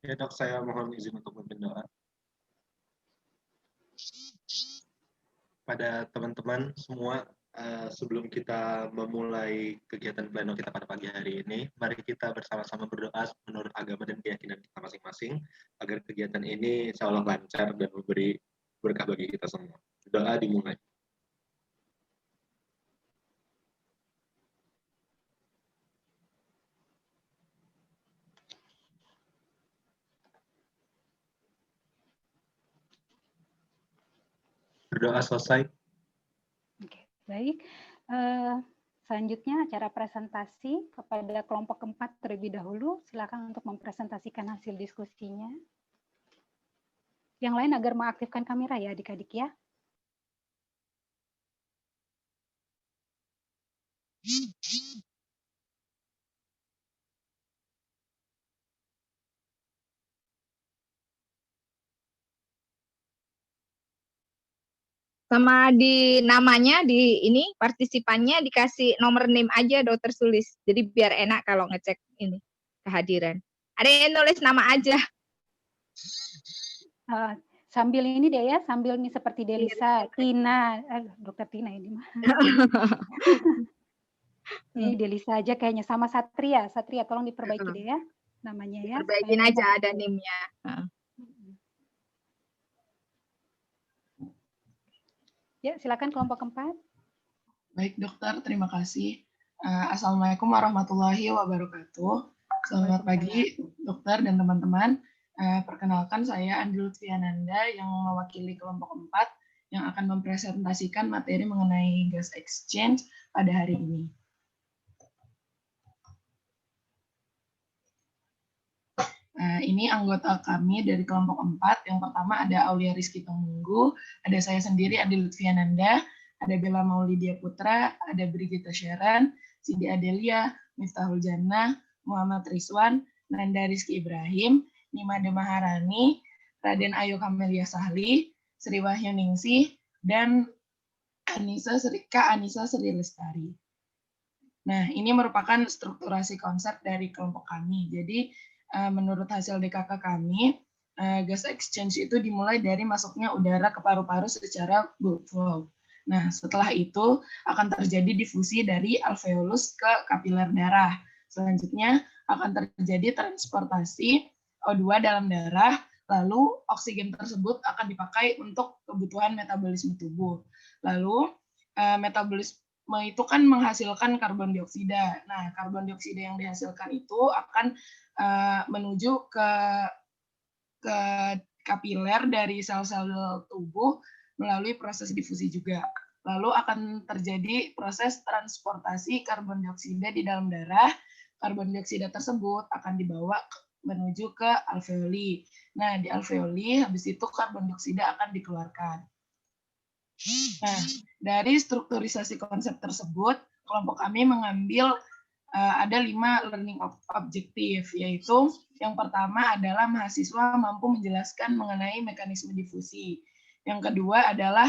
Ya dok, saya mohon izin untuk memimpin doa. Pada teman-teman semua, sebelum kita memulai kegiatan pleno kita pada pagi hari ini, mari kita bersama-sama berdoa menurut agama dan keyakinan kita masing-masing, agar kegiatan ini insya Allah lancar dan memberi berkah bagi kita semua. Doa dimulai. Berdoa selesai. Oke, baik. Selanjutnya acara presentasi kepada kelompok keempat terlebih dahulu. Silakan untuk mempresentasikan hasil diskusinya. Yang lain agar mengaktifkan kamera ya adik-adik ya. Sama di namanya di ini partisipannya dikasih nomor NIM aja dokter tulis. Jadi biar enak kalau ngecek ini kehadiran. Ada yang nulis nama aja. Sambil ini deh ya, sambil nih seperti Delisa, Tina, dokter Tina ini mah. Ini Delisa aja kayaknya sama Satria. Satria tolong diperbaiki deh ya namanya ya. Perbaikin aja ada NIM-nya. Ya, silakan kelompok keempat. Baik dokter, terima kasih. Assalamualaikum warahmatullahi wabarakatuh. Selamat pagi dokter dan teman-teman. Perkenalkan saya Andi Lutfiananda yang mewakili kelompok 4 yang akan mempresentasikan materi mengenai gas exchange pada hari ini. Ini anggota kami dari kelompok 4. Yang pertama ada Aulia Rizky Tumenggu, ada saya sendiri Andi Lutfiananda, ada Bella Maulidia Putra, ada Brigita Sharon, Sidi Adelia, Miftahul Jannah, Muhammad Rizwan, Nanda Rizky Ibrahim, Nimade Maharani, Raden Ayu Kamelia Sahli, Sri Wahyuningsih, dan Anissa Sri Lestari. Nah, ini merupakan strukturasi konsep dari kelompok kami. Jadi, menurut hasil DKK kami, gas exchange itu dimulai dari masuknya udara ke paru-paru secara blood flow. Nah, setelah itu akan terjadi difusi dari alveolus ke kapiler darah. Selanjutnya akan terjadi transportasi O2 dalam darah, lalu oksigen tersebut akan dipakai untuk kebutuhan metabolisme tubuh. Lalu metabolisme itu kan menghasilkan karbon dioksida. Nah, karbon dioksida yang dihasilkan itu akan menuju ke kapiler dari sel-sel tubuh melalui proses difusi juga. Lalu akan terjadi proses transportasi karbon dioksida di dalam darah. Karbon dioksida tersebut akan dibawa menuju ke alveoli. Nah, di alveoli habis itu karbon dioksida akan dikeluarkan. Nah, dari strukturisasi konsep tersebut, kelompok kami mengambil ada 5 learning objektif, yaitu yang pertama adalah mahasiswa mampu menjelaskan mengenai mekanisme difusi. Yang kedua adalah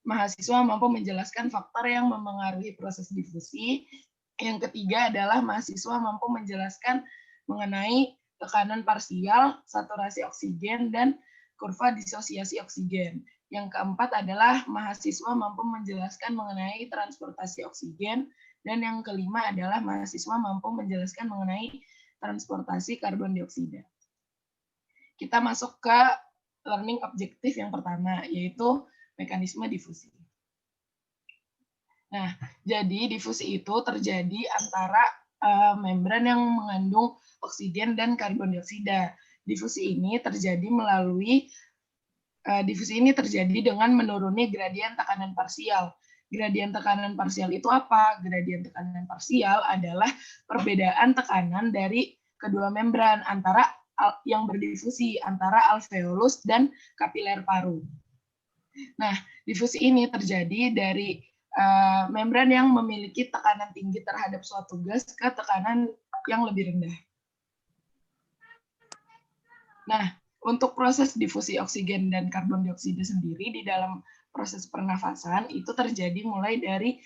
mahasiswa mampu menjelaskan faktor yang memengaruhi proses difusi. Yang ketiga adalah mahasiswa mampu menjelaskan mengenai tekanan parsial, saturasi oksigen, dan kurva disosiasi oksigen. Yang keempat adalah mahasiswa mampu menjelaskan mengenai transportasi oksigen. Dan yang kelima adalah mahasiswa mampu menjelaskan mengenai transportasi karbon dioksida. Kita masuk ke learning objektif yang pertama, yaitu mekanisme difusi. Nah, jadi difusi itu terjadi antara membran yang mengandung oksigen dan karbon dioksida. Difusi ini terjadi dengan menuruni gradien tekanan parsial. Gradien tekanan parsial itu apa? Gradien tekanan parsial adalah perbedaan tekanan dari kedua membran antara yang berdifusi antara alveolus dan kapiler paru. Nah, difusi ini terjadi dari membran yang memiliki tekanan tinggi terhadap suatu gas ke tekanan yang lebih rendah. Nah, untuk proses difusi oksigen dan karbon dioksida sendiri di dalam proses pernafasan itu terjadi mulai dari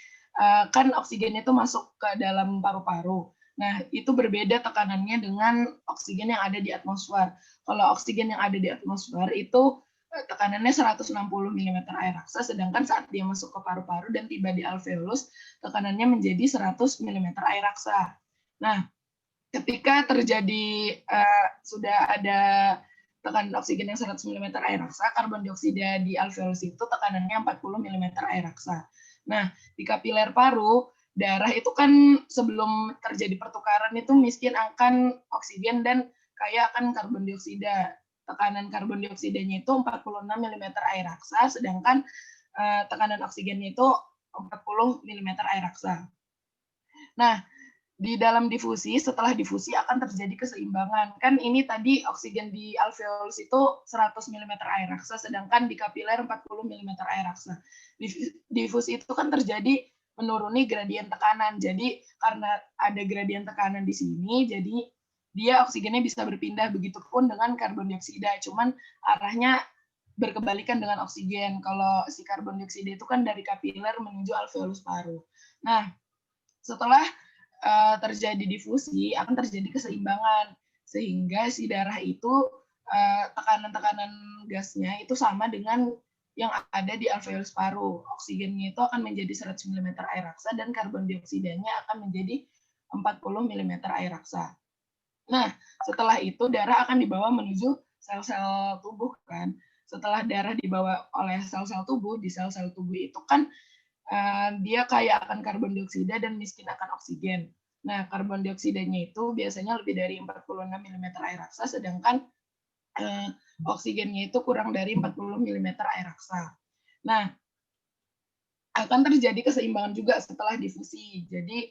kan oksigen itu masuk ke dalam paru-paru. Nah, itu berbeda tekanannya dengan oksigen yang ada di atmosfer. Kalau oksigen yang ada di atmosfer itu tekanannya 160 mm air raksa, sedangkan saat dia masuk ke paru-paru dan tiba di alveolus, tekanannya menjadi 100 mm air raksa. Nah, ketika terjadi sudah ada tekanan oksigen yang 100 mm air raksa, karbon dioksida di alveolus itu tekanannya 40 mm air raksa. Nah, di kapiler paru, darah itu kan sebelum terjadi pertukaran itu miskin akan oksigen dan kaya akan karbon dioksida. Tekanan karbon dioksidanya itu 46 mm air raksa, sedangkan tekanan oksigennya itu 40 mm air raksa. Nah, di dalam difusi, setelah difusi akan terjadi keseimbangan. Kan ini tadi oksigen di alveolus itu 100 mm air raksa, sedangkan di kapiler 40 mm air raksa. Difusi itu kan terjadi menuruni gradien tekanan. Jadi karena ada gradien tekanan di sini, jadi dia oksigennya bisa berpindah, begitupun dengan karbon dioksida. Cuman arahnya berkebalikan dengan oksigen. Kalau si karbon dioksida itu kan dari kapiler menuju alveolus paru. Nah, setelah terjadi difusi akan terjadi keseimbangan sehingga si darah itu tekanan-tekanan gasnya itu sama dengan yang ada di alveolus paru. Oksigennya itu akan menjadi 100 mm air raksa dan karbon dioksidanya akan menjadi 40 mm air raksa. Nah, setelah itu darah akan dibawa menuju sel-sel tubuh kan. Setelah darah dibawa oleh sel-sel tubuh, di sel-sel tubuh itu kan dia kaya akan karbon dioksida dan miskin akan oksigen. Nah, karbon dioksidanya itu biasanya lebih dari 46 mm air raksa, sedangkan oksigennya itu kurang dari 40 mm air raksa. Nah, akan terjadi keseimbangan juga setelah difusi. Jadi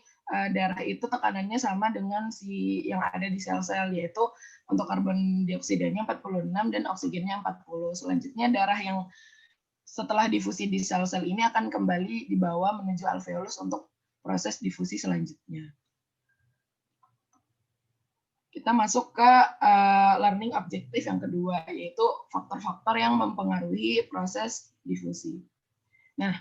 darah itu tekanannya sama dengan si yang ada di sel-sel, yaitu untuk karbon dioksidanya 46 dan oksigennya 40. Selanjutnya darah yang setelah difusi di sel-sel ini akan kembali dibawa menuju alveolus untuk proses difusi selanjutnya. Kita masuk ke learning objektif yang kedua, yaitu faktor-faktor yang mempengaruhi proses difusi. Nah,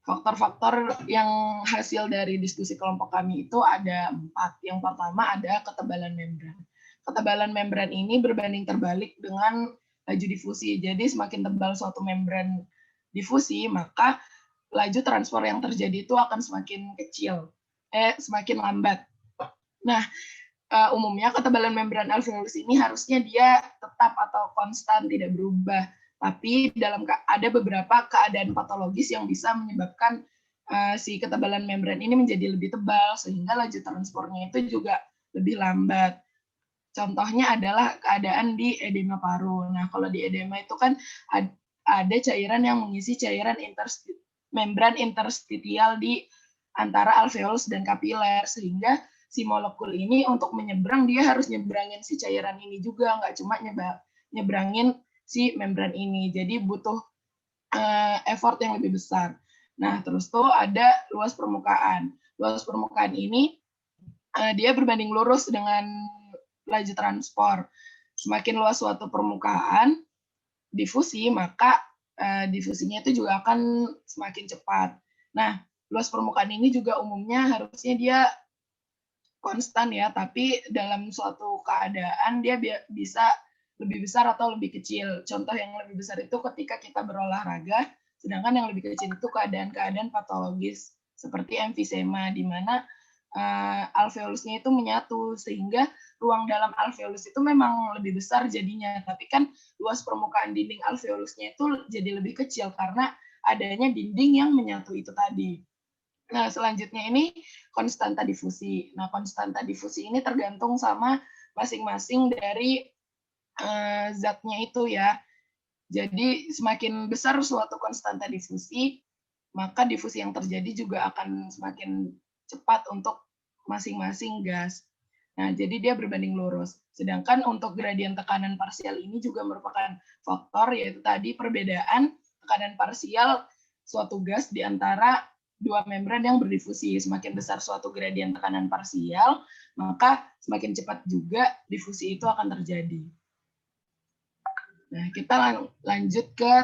faktor-faktor yang hasil dari diskusi kelompok kami itu ada 4. Yang pertama ada ketebalan membran. Ketebalan membran ini berbanding terbalik dengan laju difusi. Jadi semakin tebal suatu membran difusi, maka laju transfer yang terjadi itu akan semakin kecil, semakin lambat. Nah, umumnya ketebalan membran alveolus ini harusnya dia tetap atau konstan, tidak berubah. Tapi ada beberapa keadaan patologis yang bisa menyebabkan si ketebalan membran ini menjadi lebih tebal, sehingga laju transfernya itu juga lebih lambat. Contohnya adalah keadaan di edema paru. Nah, kalau di edema itu kan ada cairan yang mengisi cairan membran interstitial di antara alveolus dan kapiler, sehingga si molekul ini untuk menyeberang dia harus nyebrangin si cairan ini juga, nggak cuma nyebrangin si membran ini. Jadi butuh effort yang lebih besar. Nah, terus tuh ada luas permukaan. Luas permukaan ini dia berbanding lurus dengan laju transport. Semakin luas suatu permukaan difusi, maka difusinya itu juga akan semakin cepat. Nah, luas permukaan ini juga umumnya harusnya dia konstan ya, tapi dalam suatu keadaan dia bisa lebih besar atau lebih kecil. Contoh yang lebih besar itu ketika kita berolahraga, sedangkan yang lebih kecil itu keadaan-keadaan patologis seperti emfisema, di mana alveolusnya itu menyatu, sehingga ruang dalam alveolus itu memang lebih besar jadinya, tapi kan luas permukaan dinding alveolusnya itu jadi lebih kecil karena adanya dinding yang menyatu itu tadi. Nah, selanjutnya ini konstanta difusi. Nah, konstanta difusi ini tergantung sama masing-masing dari zatnya itu ya. Jadi semakin besar suatu konstanta difusi, maka difusi yang terjadi juga akan semakin cepat untuk masing-masing gas. Nah, jadi dia berbanding lurus. Sedangkan untuk gradien tekanan parsial ini juga merupakan faktor, yaitu tadi perbedaan tekanan parsial suatu gas di antara dua membran yang berdifusi. Semakin besar suatu gradien tekanan parsial, maka semakin cepat juga difusi itu akan terjadi. Nah, kita lanjut ke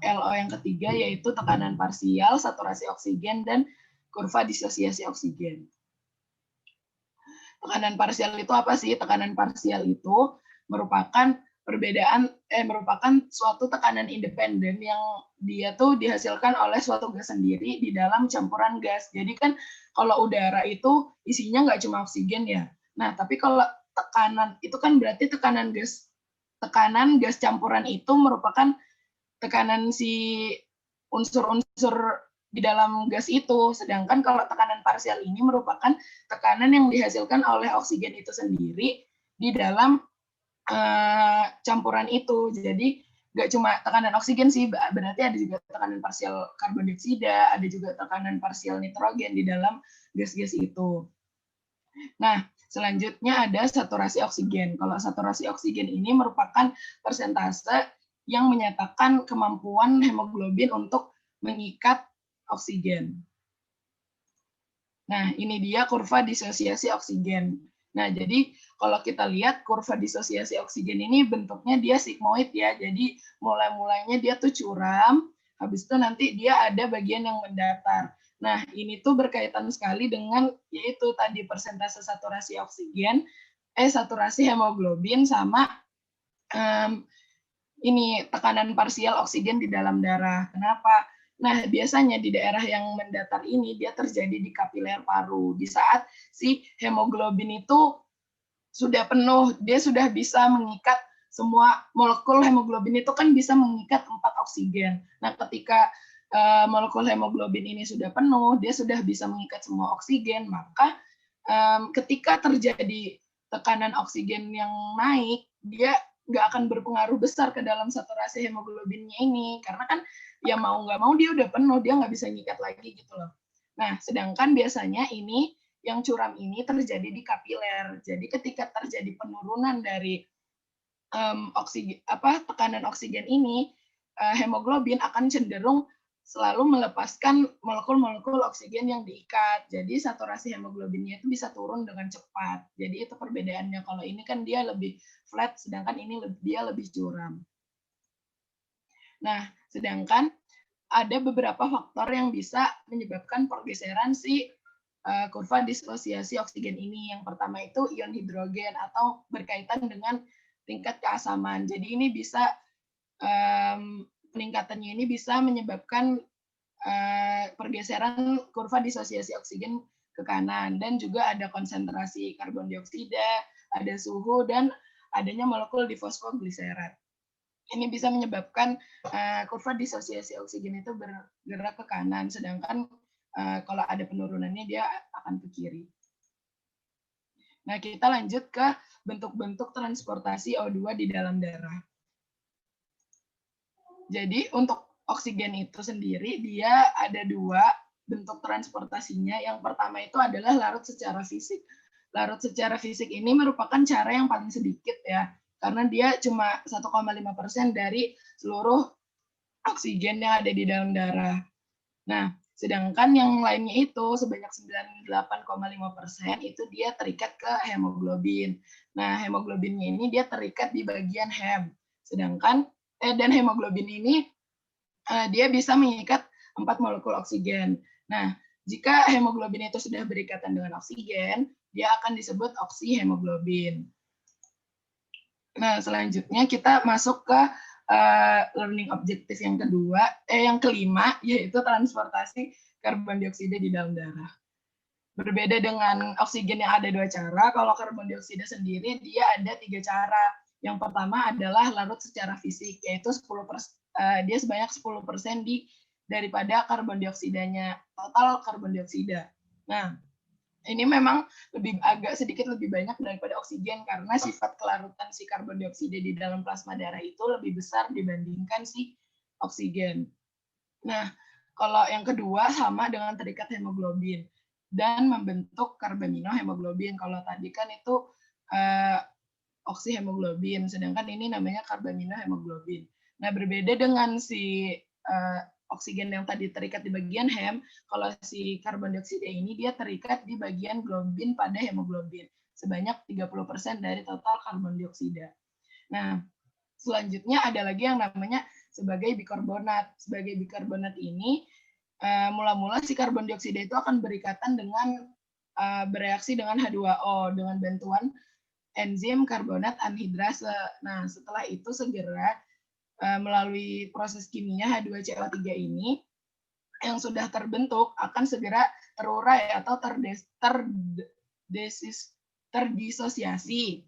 LO yang ketiga, yaitu tekanan parsial, saturasi oksigen, dan kurva disosiasi oksigen. Tekanan parsial itu apa sih? Tekanan parsial itu merupakan merupakan suatu tekanan independen yang dia tuh dihasilkan oleh suatu gas sendiri di dalam campuran gas. Jadi kan kalau udara itu isinya nggak cuma oksigen ya. Nah, tapi kalau tekanan itu kan berarti tekanan gas campuran itu merupakan tekanan si unsur-unsur di dalam gas itu. Sedangkan kalau tekanan parsial ini merupakan tekanan yang dihasilkan oleh oksigen itu sendiri di dalam campuran itu. Jadi nggak cuma tekanan oksigen sih, berarti ada juga tekanan parsial karbon dioksida, ada juga tekanan parsial nitrogen di dalam gas-gas itu. Nah, selanjutnya ada saturasi oksigen. Kalau saturasi oksigen ini merupakan persentase yang menyatakan kemampuan hemoglobin untuk mengikat oksigen. Nah, ini dia kurva disosiasi oksigen. Nah, jadi kalau kita lihat kurva disosiasi oksigen ini bentuknya dia sigmoid ya. Jadi mulai-mulainya dia tuh curam, habis itu nanti dia ada bagian yang mendatar. Nah, ini tuh berkaitan sekali dengan yaitu tadi persentase saturasi oksigen, saturasi hemoglobin sama ini tekanan parsial oksigen di dalam darah. Kenapa? Nah, biasanya di daerah yang mendatar ini dia terjadi di kapiler paru. Di saat si hemoglobin itu sudah penuh, dia sudah bisa mengikat semua molekul hemoglobin itu kan bisa mengikat 4 oksigen. Nah, ketika molekul hemoglobin ini sudah penuh, dia sudah bisa mengikat semua oksigen, maka ketika terjadi tekanan oksigen yang naik, dia nggak akan berpengaruh besar ke dalam saturasi hemoglobinnya ini, karena kan ya mau nggak mau dia udah penuh, dia nggak bisa ngikat lagi gitu loh. Nah, sedangkan biasanya ini yang curam ini terjadi di kapiler. Jadi ketika terjadi penurunan dari tekanan oksigen ini, hemoglobin akan cenderung selalu melepaskan molekul-molekul oksigen yang diikat. Jadi saturasi hemoglobinnya itu bisa turun dengan cepat. Jadi itu perbedaannya. Kalau ini kan dia lebih flat, sedangkan ini dia lebih curam. Nah, sedangkan ada beberapa faktor yang bisa menyebabkan pergeseran si kurva disosiasi oksigen ini. Yang pertama itu ion hidrogen atau berkaitan dengan tingkat keasaman. Jadi ini bisa peningkatannya ini bisa menyebabkan pergeseran kurva disosiasi oksigen ke kanan, dan juga ada konsentrasi karbon dioksida, ada suhu, dan adanya molekul difosfogliserat. Ini bisa menyebabkan kurva disosiasi oksigen itu bergerak ke kanan, sedangkan kalau ada penurunannya dia akan ke kiri. Nah, kita lanjut ke bentuk-bentuk transportasi O2 di dalam darah. Jadi untuk oksigen itu sendiri dia ada 2 bentuk transportasinya. Yang pertama itu adalah larut secara fisik. Larut secara fisik ini merupakan cara yang paling sedikit ya, karena dia cuma 1,5% dari seluruh oksigen yang ada di dalam darah. Nah, sedangkan yang lainnya itu sebanyak 98,5% itu dia terikat ke hemoglobin. Nah, hemoglobinnya ini dia terikat di bagian hem. Sedangkan dan hemoglobin ini dia bisa mengikat 4 molekul oksigen. Nah, jika hemoglobin itu sudah berikatan dengan oksigen, dia akan disebut oksihemoglobin. Nah, selanjutnya kita masuk ke learning objective yang kelima, yaitu transportasi karbon dioksida di dalam darah. Berbeda dengan oksigen yang ada 2 cara, kalau karbon dioksida sendiri dia ada 3 cara. Yang pertama adalah larut secara fisik, yaitu dia sebanyak 10% daripada karbon dioksidanya, total karbon dioksida. Nah, ini memang agak sedikit lebih banyak daripada oksigen karena sifat kelarutan si karbon dioksida di dalam plasma darah itu lebih besar dibandingkan si oksigen. Nah, kalau yang kedua sama dengan terikat hemoglobin dan membentuk karbaminohemoglobin. Kalau tadi kan itu oksihemoglobin, sedangkan ini namanya karbaminohemoglobin. Nah, berbeda dengan si oksigen yang tadi terikat di bagian hem, kalau si karbon dioksida ini dia terikat di bagian globin pada hemoglobin, sebanyak 30% dari total karbon dioksida. Nah, selanjutnya ada lagi yang namanya sebagai bikarbonat. Sebagai bikarbonat ini, mula-mula si karbon dioksida itu akan berikatan dengan bereaksi dengan H2O dengan bantuan enzim karbonat anhidrase. Nah, setelah itu segera melalui proses kimia H2CO3 ini yang sudah terbentuk akan segera terurai atau terdisosiasi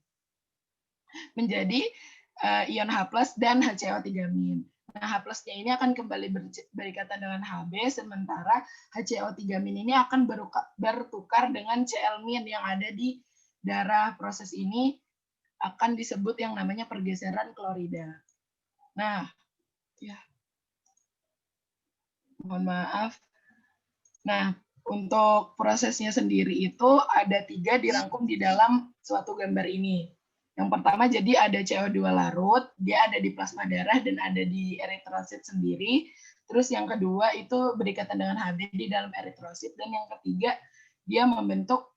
menjadi ion H+ dan HCO3-. Nah, H+-nya ini akan kembali berikatan dengan Hb, sementara HCO3- ini akan bertukar dengan Cl- yang ada di darah. Proses ini akan disebut yang namanya pergeseran klorida. Nah, ya. Mohon maaf. Nah, untuk prosesnya sendiri itu ada 3 dirangkum di dalam suatu gambar ini. Yang pertama, jadi ada CO2 larut, dia ada di plasma darah dan ada di eritrosit sendiri. Terus yang kedua itu berikatan dengan Hb di dalam eritrosit. Dan yang ketiga, dia membentuk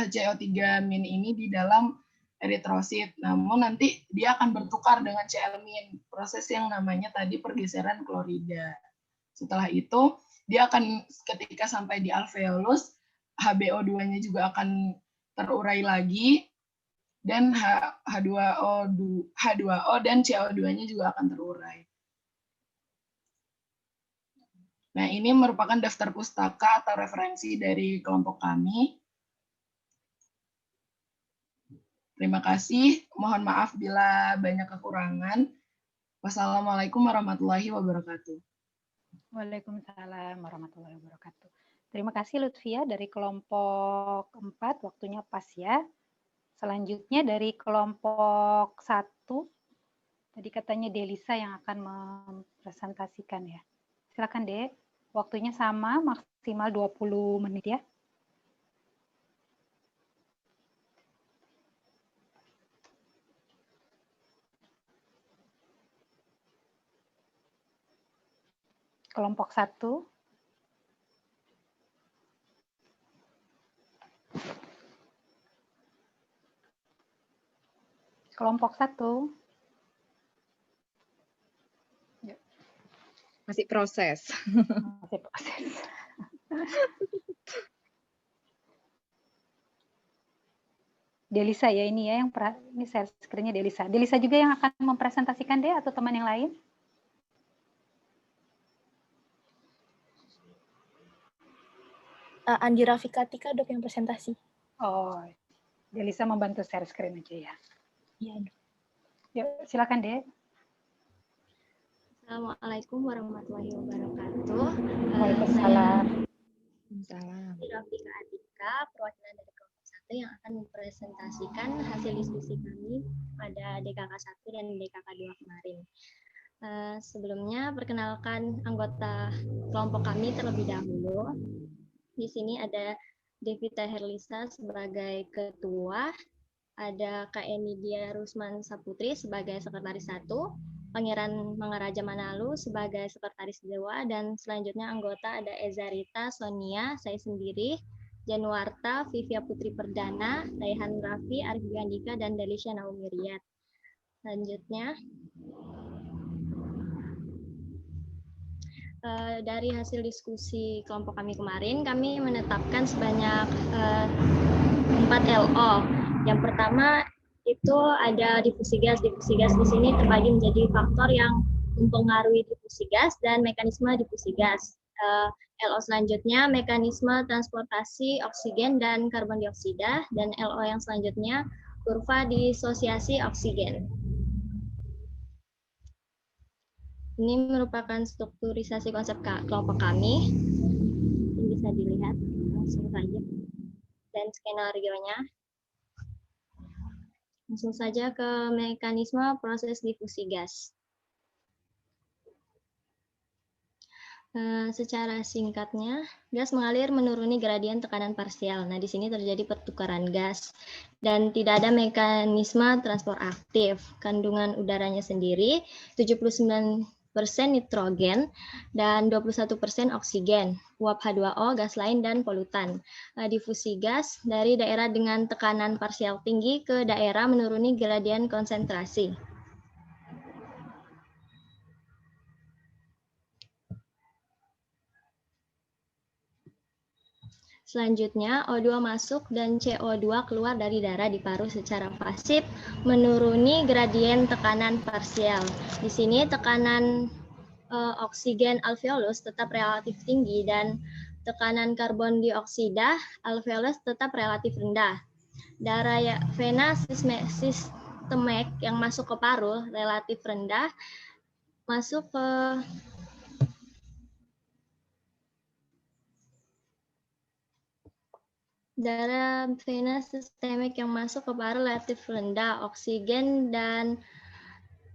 CO3- ini di dalam eritrosit. Namun nanti dia akan bertukar dengan Cl-, proses yang namanya tadi pergeseran klorida. Setelah itu, dia akan ketika sampai di alveolus, HbO2-nya juga akan terurai lagi, dan H2O dan CO2-nya juga akan terurai. Nah, ini merupakan daftar pustaka atau referensi dari kelompok kami. Terima kasih. Mohon maaf bila banyak kekurangan. Wassalamualaikum warahmatullahi wabarakatuh. Waalaikumsalam warahmatullahi wabarakatuh. Terima kasih Lutfia dari kelompok 4, waktunya pas ya. Selanjutnya dari kelompok 1, tadi katanya Delisa yang akan mempresentasikan ya. Silakan Dek, waktunya sama, maksimal 20 menit ya. Kelompok 1. Kelompok 1. Masih proses. Masih proses. Delisa ya ini ya, ini share screen-nya Delisa. Delisa juga yang akan mempresentasikan deh atau teman yang lain? Andi Rafika Tika, Dok, yang presentasi. Oh, Delisa membantu share screen aja ya. Iya, Dok. Yuk, silakan deh. Assalamualaikum warahmatullahi wabarakatuh. Waalaikumsalam. Salam. Saya Rafika Atika, perwakilan dari kelompok 1 yang akan mempresentasikan hasil diskusi kami pada DKK 1 dan DKK 2 kemarin. Sebelumnya, perkenalkan anggota kelompok kami terlebih dahulu. Di sini ada Devita Herlisa sebagai ketua, ada Kak Enidia Rusman Saputri sebagai sekretaris 1, Pangeran Mangaraja Manalu sebagai sekretaris 2, dan selanjutnya anggota ada Ezarita, Sonia, saya sendiri, Januarta, Vivia Putri Perdana, Raihan Raffi, Arif Gandika, dan Delisha Naomi Riyad. Selanjutnya, dari hasil diskusi kelompok kami kemarin, kami menetapkan sebanyak 4 LO. Yang pertama itu ada difusi gas. Difusi gas di sini terbagi menjadi faktor yang mempengaruhi difusi gas dan mekanisme difusi gas. LO selanjutnya mekanisme transportasi oksigen dan karbon dioksida, dan LO yang selanjutnya kurva disosiasi oksigen. Ini merupakan strukturisasi konsep kelompok kami. Ini bisa dilihat langsung saja. Dan skenario-nya. Langsung saja ke mekanisme proses difusi gas. Secara singkatnya, gas mengalir menuruni gradien tekanan parsial. Nah, di sini terjadi pertukaran gas dan tidak ada mekanisme transport aktif. Kandungan udaranya sendiri 79% nitrogen dan 21% oksigen, uap H2O, gas lain, dan polutan. Difusi gas dari daerah dengan tekanan parsial tinggi ke daerah menuruni gradien konsentrasi. Selanjutnya, O2 masuk dan CO2 keluar dari darah di paru secara pasif, menuruni gradien tekanan parsial. Di sini tekanan oksigen alveolus tetap relatif tinggi dan tekanan karbon dioksida alveolus tetap relatif rendah. Darah vena sistemek yang masuk ke paru relatif rendah, masuk ke darah vena sistemik yang masuk ke paru relatif rendah oksigen dan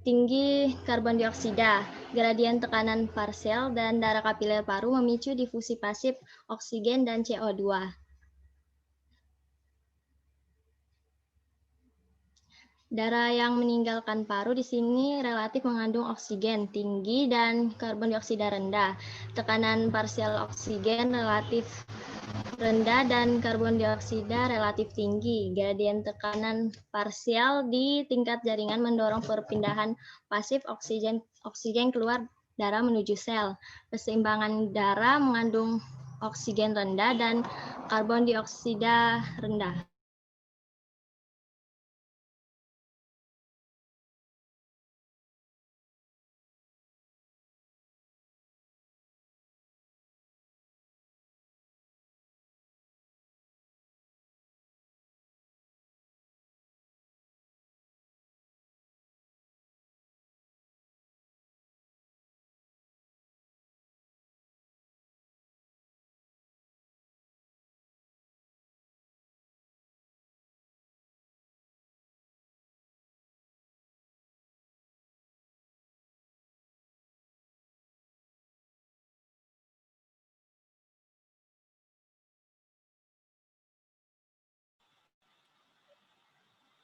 tinggi karbon dioksida. Gradien tekanan parsial dan darah kapiler paru memicu difusi pasif oksigen dan CO2. Darah yang meninggalkan paru di sini relatif mengandung oksigen tinggi dan karbon dioksida rendah. Tekanan parsial oksigen relatif rendah dan karbon dioksida relatif tinggi. Gradien tekanan parsial di tingkat jaringan mendorong perpindahan pasif oksigen keluar darah menuju sel. Keseimbangan darah mengandung oksigen rendah dan karbon dioksida rendah.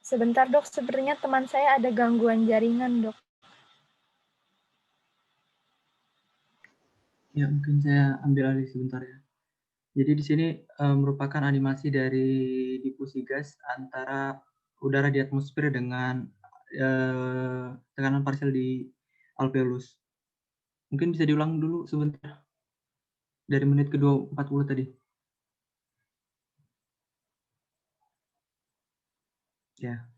Sebentar dok, sebenarnya teman saya ada gangguan jaringan dok. Ya, mungkin saya ambil alih sebentar ya. Jadi di sini merupakan animasi dari difusi gas antara udara di atmosfer dengan tekanan parsial di alveolus. Mungkin bisa diulang dulu sebentar dari menit ke-40 tadi. Ya.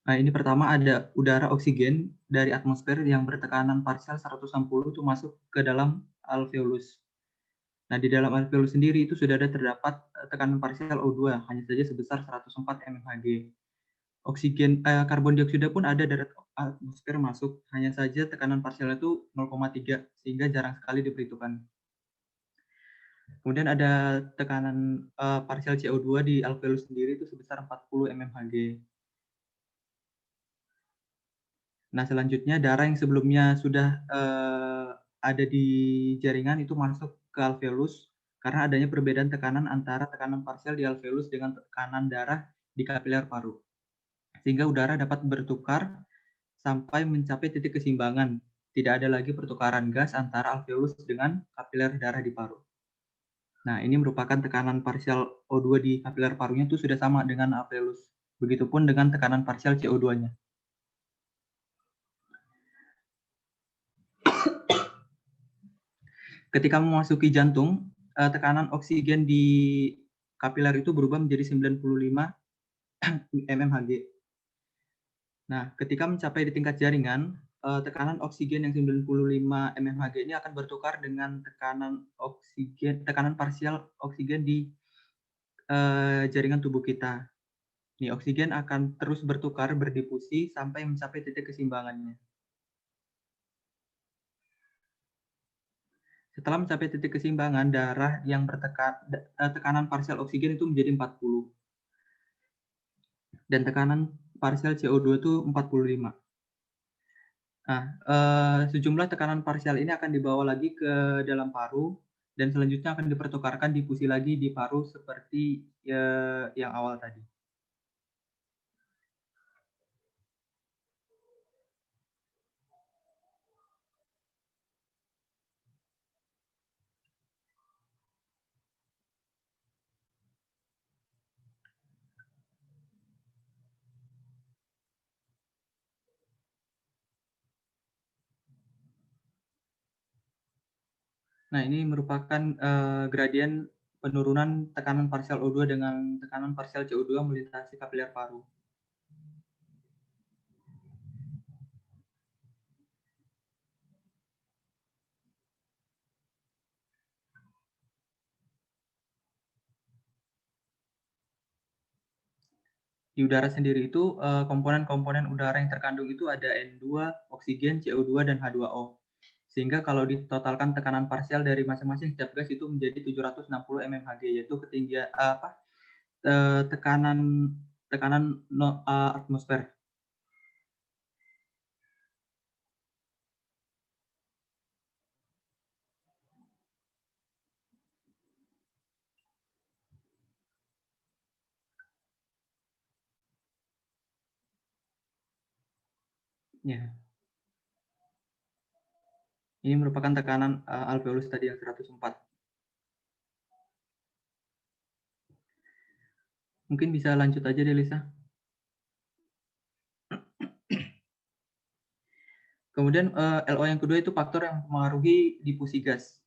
Nah, ini pertama ada udara oksigen dari atmosfer yang bertekanan parsial 160 itu masuk ke dalam alveolus. Nah, di dalam alveolus sendiri itu sudah ada terdapat tekanan parsial O2 hanya saja sebesar 104 mmHg. Oksigen karbon dioksida pun ada dari atmosfer masuk, hanya saja tekanan parsialnya itu 0,3 sehingga jarang sekali diperhitungkan. Kemudian ada tekanan parsial CO2 di alveolus sendiri itu sebesar 40 mmHg. Nah, selanjutnya darah yang sebelumnya sudah ada di jaringan itu masuk ke alveolus karena adanya perbedaan tekanan antara tekanan parsial di alveolus dengan tekanan darah di kapiler paru. Sehingga udara dapat bertukar sampai mencapai titik keseimbangan. Tidak ada lagi pertukaran gas antara alveolus dengan kapiler darah di paru. Nah, ini merupakan tekanan parsial O2 di kapiler parunya itu sudah sama dengan alveolus. Begitupun dengan tekanan parsial CO2-nya. Ketika memasuki jantung, tekanan oksigen di kapiler itu berubah menjadi 95 mmHg. Nah, ketika mencapai di tingkat jaringan, tekanan oksigen yang 95 mmHg ini akan bertukar dengan tekanan parsial oksigen di jaringan tubuh kita. Nih, oksigen akan terus bertukar, berdifusi sampai mencapai titik keseimbangannya. Setelah mencapai titik keseimbangan, darah yang tekanan parsial oksigen itu menjadi 40. Dan tekanan parsial CO2 itu 45. Nah, sejumlah tekanan parsial ini akan dibawa lagi ke dalam paru dan selanjutnya akan dipertukarkan difusi lagi di paru seperti yang awal tadi. Nah, ini merupakan gradien penurunan tekanan parsial O2 dengan tekanan parsial CO2 melintasi kapiler paru. Di udara sendiri itu komponen-komponen udara yang terkandung itu ada N2, oksigen, CO2, dan H2O. Sehingga kalau ditotalkan tekanan parsial dari masing-masing setiap gas itu menjadi 760 mmHg, yaitu ketinggian tekanan atmosfer. Ya. Ini merupakan tekanan alveolus tadi yang 104. Mungkin bisa lanjut aja deh, Lisa. Kemudian LO yang kedua itu faktor yang mempengaruhi difusi gas.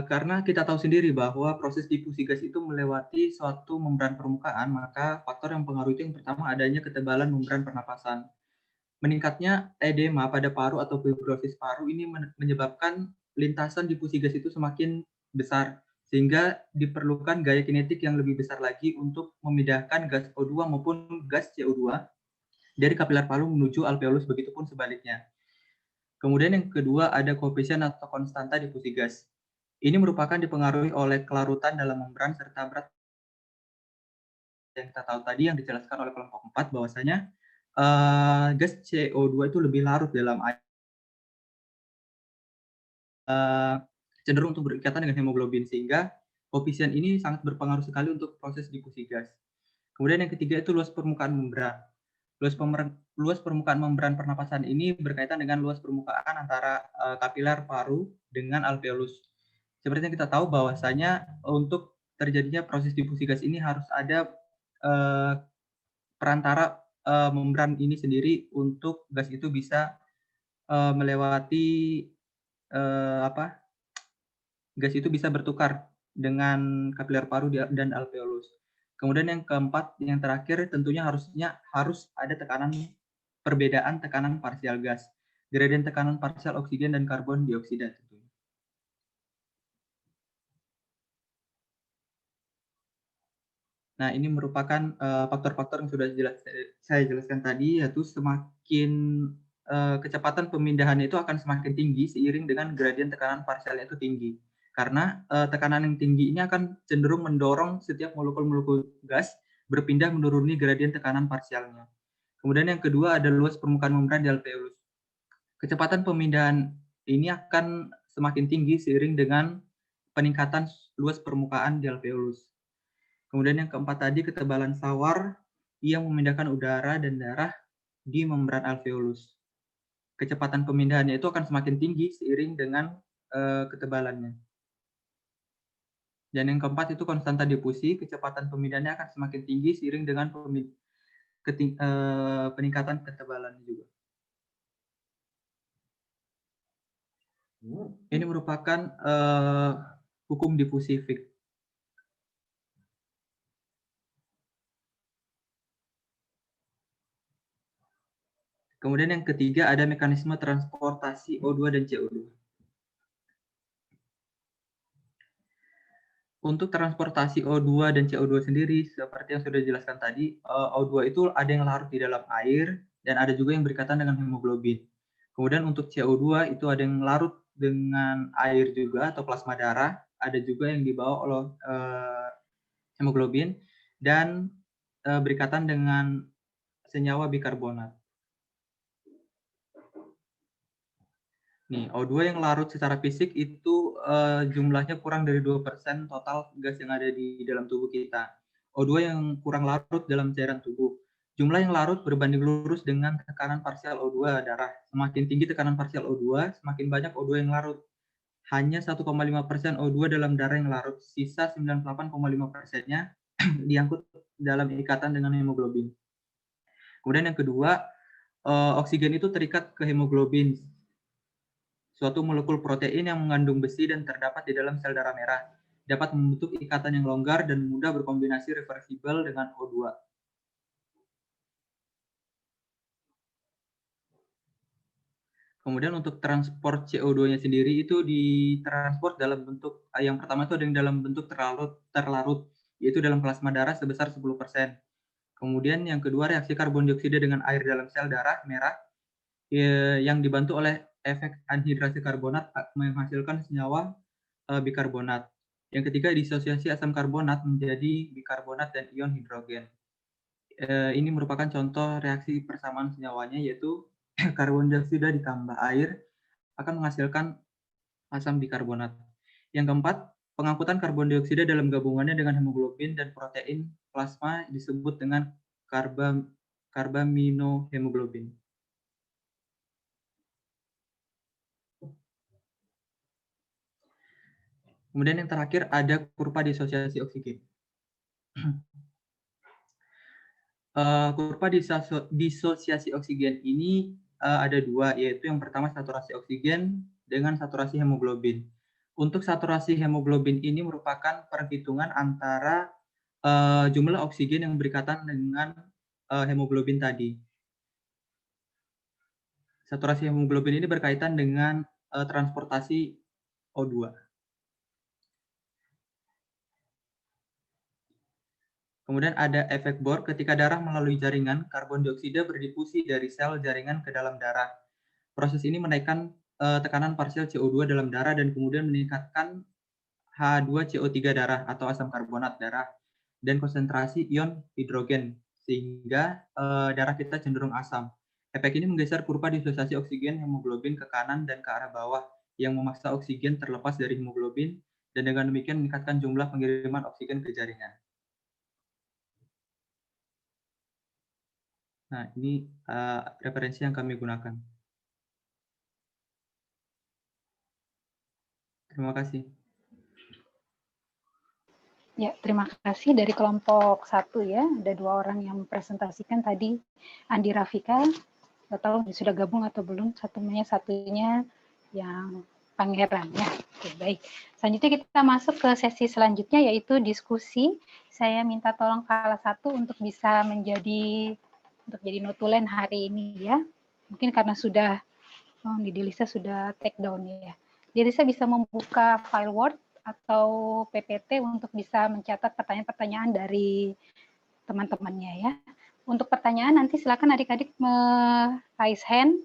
Karena kita tahu sendiri bahwa proses difusi gas itu melewati suatu membran permukaan, maka faktor yang mempengaruhi itu yang pertama adanya ketebalan membran pernapasan. Meningkatnya edema pada paru atau fibrosis paru ini menyebabkan lintasan difusi gas itu semakin besar, sehingga diperlukan gaya kinetik yang lebih besar lagi untuk memindahkan gas O2 maupun gas CO2 dari kapiler paru menuju alveolus, begitupun sebaliknya. Kemudian yang kedua ada koefisien atau konstanta difusi gas. Ini merupakan dipengaruhi oleh kelarutan dalam membran serta berat yang kita tahu tadi yang dijelaskan oleh kelompok 4 bahwasanya gas CO2 itu lebih larut dalam air, cenderung untuk berikatan dengan hemoglobin, sehingga koefisien ini sangat berpengaruh sekali untuk proses difusi gas. Kemudian yang ketiga itu luas permukaan membran. Luas permukaan membran pernapasan ini berkaitan dengan luas permukaan antara kapiler paru dengan alveolus. Seperti yang kita tahu bahwasanya untuk terjadinya proses difusi gas ini harus ada perantara membran ini sendiri untuk gas itu bisa melewati gas itu bisa bertukar dengan kapiler paru dan alveolus. Kemudian yang keempat, yang terakhir tentunya harus ada perbedaan tekanan parsial gas, gradien tekanan parsial oksigen dan karbon dioksida. Nah, ini merupakan faktor-faktor yang sudah saya jelaskan tadi, yaitu semakin kecepatan pemindahannya itu akan semakin tinggi seiring dengan gradien tekanan parsialnya itu tinggi. Karena tekanan yang tinggi ini akan cenderung mendorong setiap molekul-molekul gas berpindah menuruni gradien tekanan parsialnya. Kemudian yang kedua ada luas permukaan membran di alveolus. Kecepatan pemindahan ini akan semakin tinggi seiring dengan peningkatan luas permukaan di alveolus. Kemudian yang keempat tadi ketebalan sawar yang memindahkan udara dan darah di membran alveolus. Kecepatan pemindahannya itu akan semakin tinggi seiring dengan ketebalannya. Dan yang keempat itu konstanta difusi, kecepatan pemindahannya akan semakin tinggi seiring dengan peningkatan ketebalan juga. Ini merupakan hukum difusi Fick. Kemudian yang ketiga ada mekanisme transportasi O2 dan CO2. Untuk transportasi O2 dan CO2 sendiri, seperti yang sudah dijelaskan tadi, O2 itu ada yang larut di dalam air, dan ada juga yang berikatan dengan hemoglobin. Kemudian untuk CO2 itu ada yang larut dengan air juga, atau plasma darah, ada juga yang dibawa oleh hemoglobin, dan berikatan dengan senyawa bikarbonat. Nih, O2 yang larut secara fisik itu jumlahnya kurang dari 2% total gas yang ada di dalam tubuh kita. O2 yang kurang larut dalam cairan tubuh. Jumlah yang larut berbanding lurus dengan tekanan parsial O2 darah. Semakin tinggi tekanan parsial O2, semakin banyak O2 yang larut. Hanya 1,5% O2 dalam darah yang larut. Sisa 98,5%-nya diangkut dalam ikatan dengan hemoglobin. Kemudian yang kedua, oksigen itu terikat ke hemoglobin. suatu molekul protein yang mengandung besi dan terdapat di dalam sel darah merah. Dapat membentuk ikatan yang longgar dan mudah berkombinasi reversibel dengan O2. Kemudian untuk transport CO2-nya sendiri itu ditransport dalam bentuk, yang pertama itu ada yang dalam bentuk terlarut, yaitu dalam plasma darah sebesar 10%. Kemudian yang kedua, reaksi karbon dioksida dengan air dalam sel darah merah yang dibantu oleh efek anhidrasi karbonat menghasilkan senyawa bikarbonat. Yang ketiga, disosiasi asam karbonat menjadi bikarbonat dan ion hidrogen. Ini merupakan contoh reaksi persamaan senyawanya, yaitu karbon dioksida ditambah air akan menghasilkan asam bikarbonat. Yang keempat, pengangkutan karbon dioksida dalam gabungannya dengan hemoglobin dan protein plasma disebut dengan karbaminohemoglobin. Kemudian yang terakhir ada kurva disosiasi oksigen. Kurva disosiasi oksigen ini ada dua, yaitu yang pertama saturasi oksigen dengan saturasi hemoglobin. Untuk saturasi hemoglobin ini merupakan perhitungan antara jumlah oksigen yang berikatan dengan hemoglobin tadi. Saturasi hemoglobin ini berkaitan dengan transportasi O2. Kemudian ada efek Bohr. Ketika darah melalui jaringan, karbon dioksida berdifusi dari sel jaringan ke dalam darah. Proses ini menaikkan tekanan parsial CO2 dalam darah dan kemudian meningkatkan H2CO3 darah atau asam karbonat darah dan konsentrasi ion hidrogen sehingga darah kita cenderung asam. Efek ini menggeser kurva disosiasi oksigen hemoglobin ke kanan dan ke arah bawah yang memaksa oksigen terlepas dari hemoglobin dan dengan demikian meningkatkan jumlah pengiriman oksigen ke jaringan. Nah, ini referensi yang kami gunakan. Terima kasih. Ya, terima kasih dari kelompok 1 ya. Ada 2 orang yang mempresentasikan tadi. Andi Rafika, nggak tahu sudah gabung atau belum. Satunya yang Pangeran ya. Oke, baik. Selanjutnya kita masuk ke sesi selanjutnya yaitu diskusi. Saya minta tolong salah satu untuk bisa menjadi notulen hari ini ya. Mungkin karena sudah di Delisa sudah take down ya. Delisa bisa membuka file Word atau PPT untuk bisa mencatat pertanyaan-pertanyaan dari teman-temannya ya. Untuk pertanyaan nanti silakan adik-adik raise hand.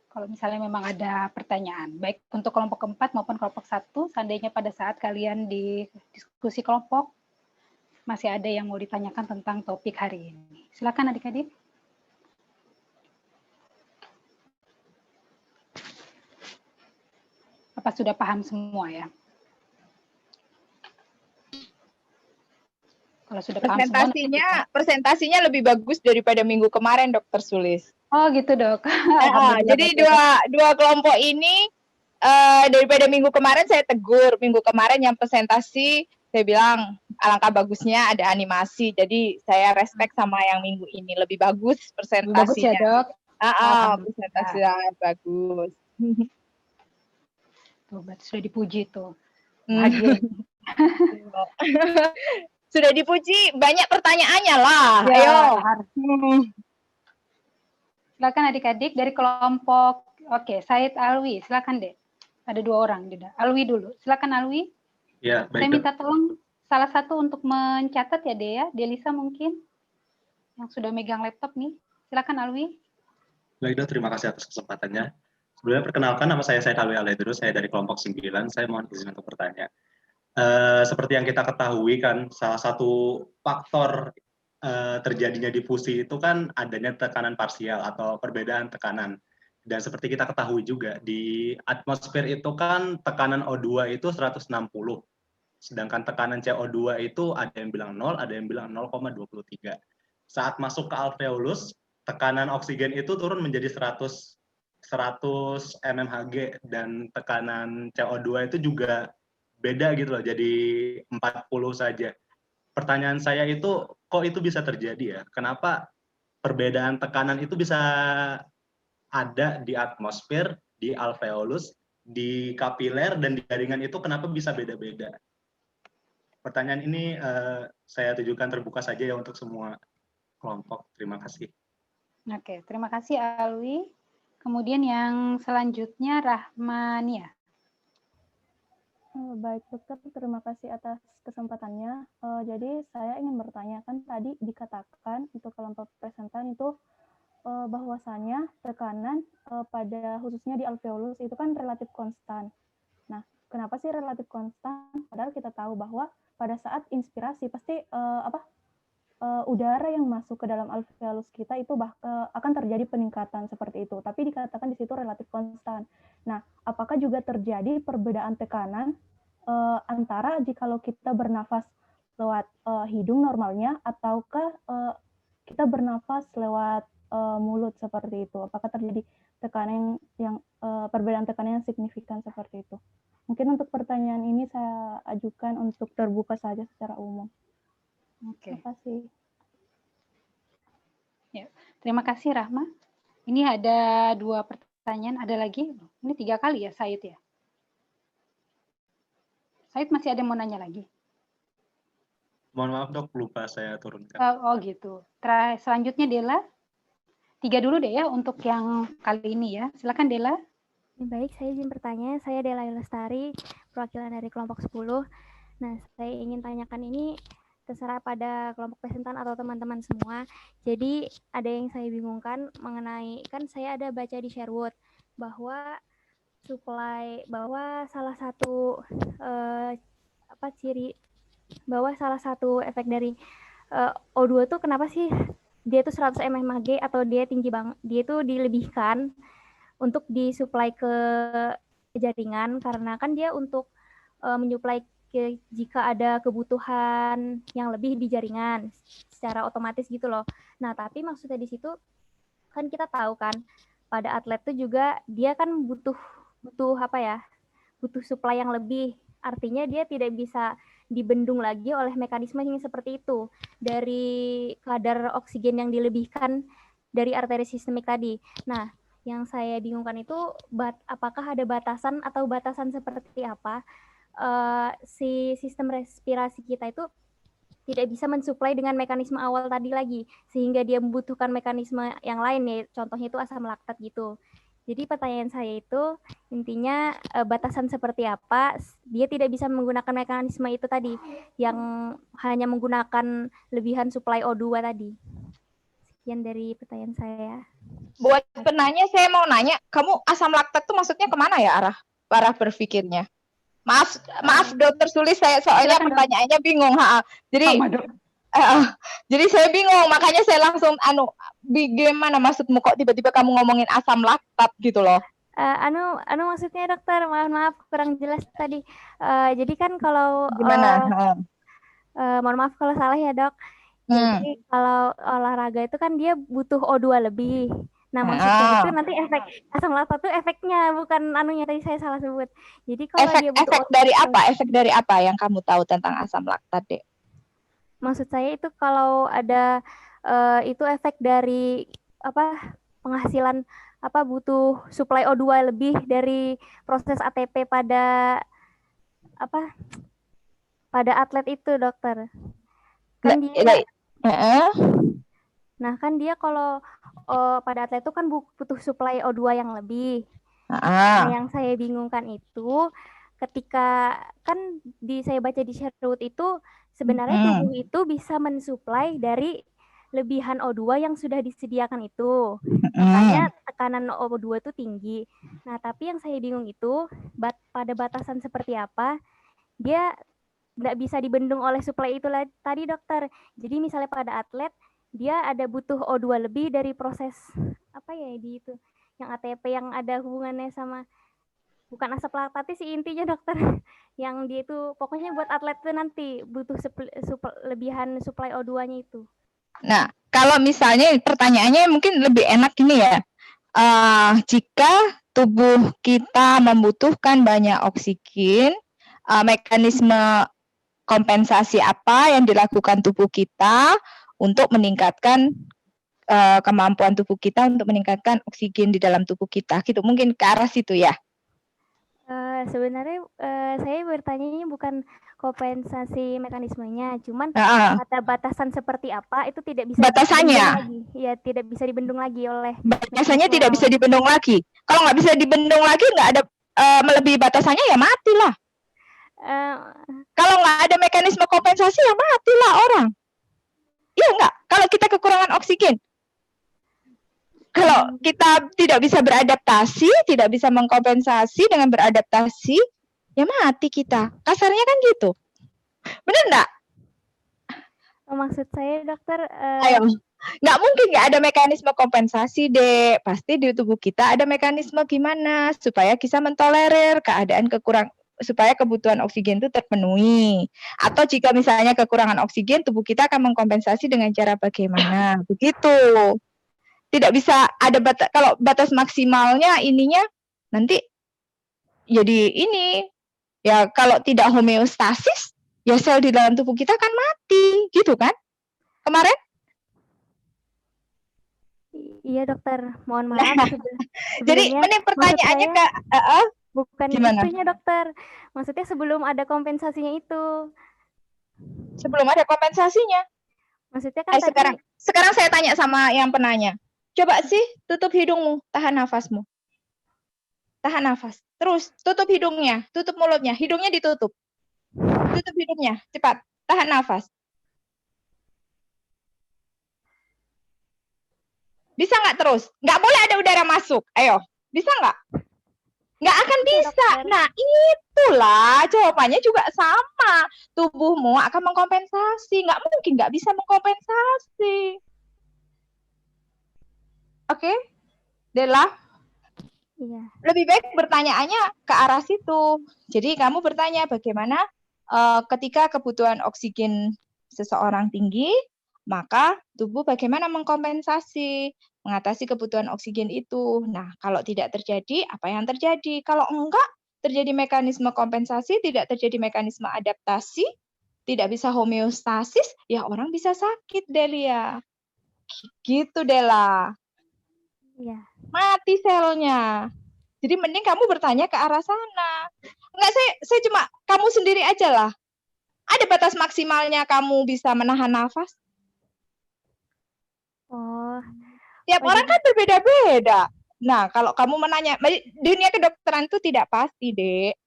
Kalau misalnya memang ada pertanyaan, baik untuk kelompok 4 maupun kelompok 1, seandainya pada saat kalian di diskusi kelompok masih ada yang mau ditanyakan tentang topik hari ini. Silakan adik-adik. Apa sudah paham semua ya? Kalau sudah paham semua, presentasinya lebih bagus daripada minggu kemarin, Dokter Sulis. Oh gitu dok. Jadi dua kelompok ini daripada minggu kemarin saya tegur. Minggu kemarin yang presentasi saya bilang alangkah bagusnya ada animasi. Jadi saya respect sama yang minggu ini lebih bagus presentasinya. Bagus ya dok. Presentasinya bagus. Tuh, sudah dipuji tuh. Sudah dipuji, banyak pertanyaannya lah. Ya, ayo. Silakan adik-adik dari kelompok, oke, Said Alwi, silakan deh. Ada 2 orang, Alwi dulu. Silakan Alwi. Ya, baik. Saya minta tolong salah satu untuk mencatat ya Dea, Delisa mungkin yang sudah megang laptop nih. Silakan Alwi. Baik dok, terima kasih atas kesempatannya. Sebelumnya perkenalkan, nama saya Said Alwi Alaidrus, saya dari kelompok 9. Saya mohon izin untuk bertanya. Seperti yang kita ketahui kan, salah satu faktor terjadinya difusi itu kan adanya tekanan parsial atau perbedaan tekanan. Dan seperti kita ketahui juga, di atmosfer itu kan tekanan O2 itu 160. Sedangkan tekanan CO2 itu ada yang bilang 0, ada yang bilang 0,23. Saat masuk ke alveolus, tekanan oksigen itu turun menjadi 100 mmHg dan tekanan CO2 itu juga beda gitu loh, jadi 40 saja. Pertanyaan saya itu, kok itu bisa terjadi ya? Kenapa perbedaan tekanan itu bisa ada di atmosfer, di alveolus, di kapiler, dan di jaringan itu kenapa bisa beda-beda? Pertanyaan ini saya tujukan terbuka saja ya untuk semua kelompok. Terima kasih. Oke, terima kasih Alwi. Kemudian yang selanjutnya Rahmania. Baik dokter, terima kasih atas kesempatannya. Jadi saya ingin bertanya, kan tadi dikatakan untuk kelompok presentan itu bahwasannya tekanan pada khususnya di alveolus itu kan relatif konstan. Nah, kenapa sih relatif konstan? Padahal kita tahu bahwa pada saat inspirasi pasti udara yang masuk ke dalam alveolus kita itu akan terjadi peningkatan seperti itu. Tapi dikatakan di situ relatif konstan. Nah, apakah juga terjadi perbedaan tekanan antara jikalau kita bernafas lewat hidung normalnya ataukah kita bernafas lewat mulut seperti itu? Apakah terjadi tekanan yang perbedaan tekanan yang signifikan seperti itu? Mungkin untuk pertanyaan ini saya ajukan untuk terbuka saja secara umum. Oke. Terima kasih. Ya, terima kasih Rahma. Ini ada 2 pertanyaan, ada lagi. Ini 3 kali ya Said ya? Said masih ada yang mau nanya lagi? Mohon maaf dok, lupa saya turunkan. Oh gitu. Selanjutnya Dela. 3 dulu deh ya untuk yang kali ini ya. Silakan Dela. Baik, saya izin bertanya. Saya Dela Lestari, perwakilan dari kelompok 10. Nah, saya ingin tanyakan ini terserah pada kelompok presentan atau teman-teman semua. Jadi ada yang saya bingungkan mengenai, kan saya ada baca di Sherwood bahwa salah satu bahwa salah satu efek dari O2 itu kenapa sih dia itu 100 mmHg atau dia tinggi banget, dia itu dilebihkan untuk disuplai ke jaringan karena kan dia untuk menyuplai jika ada kebutuhan yang lebih di jaringan secara otomatis gitu loh. Nah, tapi maksudnya di situ kan kita tahu kan pada atlet itu juga dia kan butuh supply yang lebih. Artinya dia tidak bisa dibendung lagi oleh mekanisme yang seperti itu dari kadar oksigen yang dilebihkan dari arteri sistemik tadi. Nah, yang saya bingungkan itu apakah ada batasan atau batasan seperti apa si sistem respirasi kita itu tidak bisa mensuplai dengan mekanisme awal tadi lagi, sehingga dia membutuhkan mekanisme yang lain nih, contohnya itu asam laktat gitu. Jadi pertanyaan saya itu intinya batasan seperti apa dia tidak bisa menggunakan mekanisme itu tadi, yang hanya menggunakan lebihan suplai O2 tadi. Sekian dari pertanyaan saya. Buat penanya, saya mau nanya, kamu asam laktat itu maksudnya kemana ya arah berpikirnya? Maaf dokter Sulis, saya soalnya pertanyaannya bingung. Jadi jadi saya bingung, makanya saya langsung gimana maksudmu kok tiba-tiba kamu ngomongin asam laktat gitu loh? Maksudnya dokter, maaf kurang jelas tadi. Jadi kan kalau gimana? Mohon maaf kalau salah ya dok. Jadi kalau olahraga itu kan dia butuh O2 lebih. Nah, maksudnya itu nanti efek asam laktat itu efeknya, bukan anunya tadi saya salah sebut. Jadi kalau dia butuh efek dari apa? Efek dari apa yang kamu tahu tentang asam laktat, Dek? Maksud saya itu kalau ada itu efek dari penghasilan butuh suplai O2 lebih dari proses ATP pada atlet itu, dokter. Kan Nah, kan dia kalau pada atlet itu kan butuh suplai O2 yang lebih. Nah, yang saya bingungkan itu ketika kan saya baca di Sherwood itu sebenarnya tubuh itu bisa mensuplai dari lebihan O2 yang sudah disediakan itu. Makanya tekanan O2 itu tinggi. Nah, tapi yang saya bingung itu pada batasan seperti apa dia nggak bisa dibendung oleh suplai itu tadi, dokter. Jadi misalnya pada atlet dia ada butuh O2 lebih dari proses itu yang ATP yang ada hubungannya sama bukan asam laktat sih intinya, dokter. Yang dia itu pokoknya buat atlet itu nanti butuh lebihan suplai O2-nya itu. Nah, kalau misalnya pertanyaannya mungkin lebih enak ini ya. Jika tubuh kita membutuhkan banyak oksigen, mekanisme kompensasi apa yang dilakukan tubuh kita untuk meningkatkan kemampuan tubuh kita untuk meningkatkan oksigen di dalam tubuh kita. Gitu, mungkin ke arah situ ya. Sebenarnya saya bertanya bukan kompensasi mekanismenya, cuman ada batasan seperti apa itu tidak bisa batasannya lagi. Ya, tidak bisa dibendung lagi oleh batasannya tidak bisa dibendung lagi. Kalau nggak bisa dibendung lagi, nggak ada melebihi batasannya, ya matilah. Kalau nggak ada mekanisme kompensasi, ya matilah orang. Iya nggak? Kalau kita kekurangan oksigen, kalau kita tidak bisa beradaptasi, tidak bisa mengkompensasi dengan beradaptasi, ya mati kita. Kasarnya kan gitu. Benar nggak? Maksud saya, dokter... Ayo. Nggak mungkin nggak ada mekanisme kompensasi, Dek. Pasti di tubuh kita ada mekanisme gimana supaya bisa mentolerir keadaan supaya kebutuhan oksigen itu terpenuhi. Atau jika misalnya kekurangan oksigen, tubuh kita akan mengkompensasi dengan cara bagaimana. Begitu. Tidak bisa ada batas, kalau batas maksimalnya ininya nanti jadi ini ya, kalau tidak homeostasis ya sel di dalam tubuh kita akan mati gitu kan kemarin. Iya dokter, mohon maaf. Jadi ini pertanyaannya ke bukan gimana? Itunya dokter, maksudnya sebelum ada kompensasinya itu. Sebelum ada kompensasinya? Maksudnya kan sekarang saya tanya sama yang penanya. Coba sih tutup hidungmu, tahan nafasmu. Tahan nafas. Terus tutup hidungnya, tutup mulutnya. Hidungnya ditutup. Tutup hidungnya, cepat. Tahan nafas. Bisa nggak terus? Nggak boleh ada udara masuk. Ayo, bisa nggak? Nggak akan bisa. Nah, itulah jawabannya juga sama. Tubuhmu akan mengkompensasi. Nggak mungkin nggak bisa mengkompensasi. Oke, Dela? Iya. Lebih baik bertanyaannya ke arah situ. Jadi kamu bertanya bagaimana ketika kebutuhan oksigen seseorang tinggi, maka tubuh bagaimana mengkompensasi, mengatasi kebutuhan oksigen itu. Nah, kalau tidak terjadi, apa yang terjadi? Kalau enggak terjadi mekanisme kompensasi, tidak terjadi mekanisme adaptasi, tidak bisa homeostasis, ya orang bisa sakit, Delia. Gitu, Dela. Iya. Mati selnya. Jadi mending kamu bertanya ke arah sana. Enggak, saya cuma kamu sendiri aja lah. Ada batas maksimalnya kamu bisa menahan nafas? Oh. Tiap orang kan berbeda-beda. Nah, kalau kamu menanya, dunia kedokteran itu tidak pasti, Dek.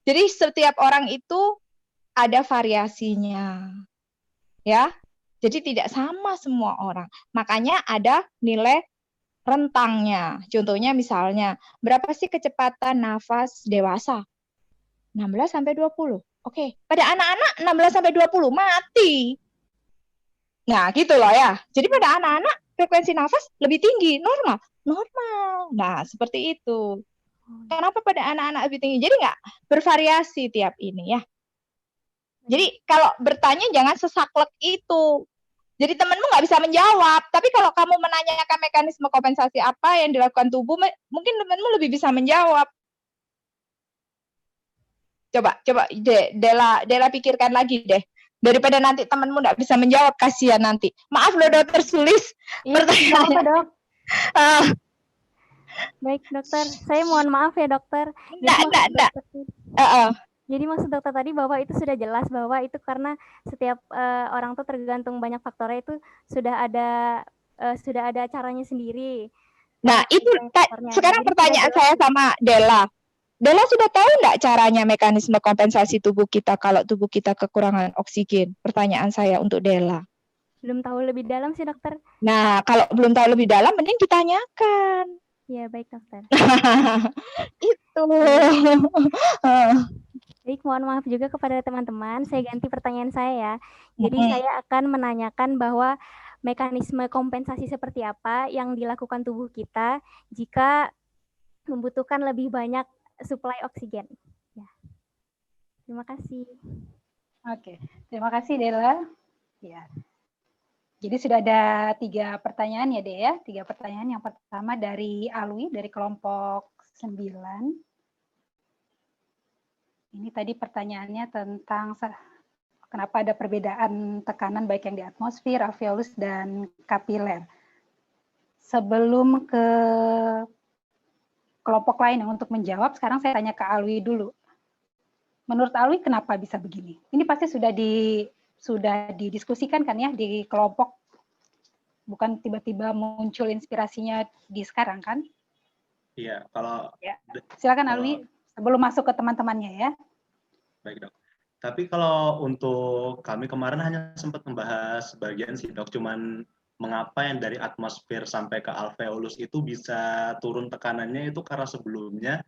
Jadi setiap orang itu ada variasinya. Ya. Jadi tidak sama semua orang. Makanya ada nilai rentangnya. Contohnya misalnya, berapa sih kecepatan nafas dewasa? 16 sampai 20. Oke, pada anak-anak 16 sampai 20 mati. Nah, gitu loh ya. Jadi pada anak-anak frekuensi nafas lebih tinggi, normal. Nah, seperti itu. Kenapa pada anak-anak lebih tinggi? Jadi nggak bervariasi tiap ini ya. Jadi kalau bertanya jangan sesaklek itu. Jadi temanmu nggak bisa menjawab, tapi kalau kamu menanyakan mekanisme kompensasi apa yang dilakukan tubuh, mungkin temanmu lebih bisa menjawab. Coba Dela pikirkan lagi deh. Daripada nanti temanmu nggak bisa menjawab, kasihan nanti. Maaf loh dokter Sulis. Pertanyaannya. Dok. Baik dokter, saya mohon maaf ya dokter. Enggak. Jadi maksud dokter tadi bahwa itu sudah jelas bahwa itu karena setiap orang tuh tergantung banyak faktornya, itu sudah ada caranya sendiri. Nah, itu sekarang pertanyaan saya sama Dela. Dela sudah tahu nggak caranya mekanisme kompensasi tubuh kita kalau tubuh kita kekurangan oksigen? Pertanyaan saya untuk Dela. Belum tahu lebih dalam sih dokter. Nah, kalau belum tahu lebih dalam, mending ditanyakan. Iya, baik dokter. Itu. Baik, mohon maaf juga kepada teman-teman. Saya ganti pertanyaan saya ya. Jadi saya akan menanyakan bahwa mekanisme kompensasi seperti apa yang dilakukan tubuh kita jika membutuhkan lebih banyak suplai oksigen. Ya. Terima kasih. Oke, terima kasih Dela. Ya. Jadi sudah ada 3 pertanyaan ya, Dea. 3 pertanyaan. Yang pertama dari Alwi dari kelompok 9. Ini tadi pertanyaannya tentang kenapa ada perbedaan tekanan baik yang di atmosfer, alveolus, dan kapiler. sebelum ke kelompok lain yang untuk menjawab, sekarang saya tanya ke Alwi dulu. Menurut Alwi kenapa bisa begini? Ini pasti sudah didiskusikan kan ya di kelompok, bukan tiba-tiba muncul inspirasinya di sekarang kan? Iya, kalau ya. Silakan Alwi sebelum masuk ke teman-temannya ya. Baik dok. Tapi kalau untuk kami kemarin hanya sempat membahas bagian sih dok, cuman mengapa yang dari atmosfer sampai ke alveolus itu bisa turun tekanannya itu karena sebelumnya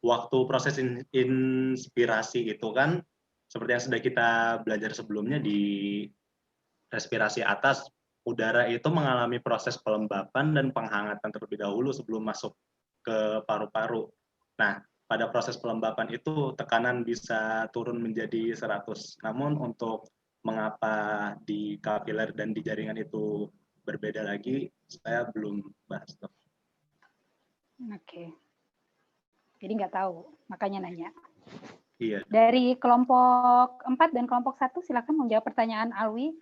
waktu proses inspirasi itu kan seperti yang sudah kita belajar sebelumnya di respirasi atas, udara itu mengalami proses pelembapan dan penghangatan terlebih dahulu sebelum masuk ke paru-paru. Nah, pada proses pelembapan itu tekanan bisa turun menjadi 100. Namun untuk mengapa di kapiler dan di jaringan itu berbeda lagi, saya belum bahas. Oke. Jadi nggak tahu, makanya nanya. Iya. Dari kelompok 4 dan kelompok 1, silakan menjawab pertanyaan Alwi.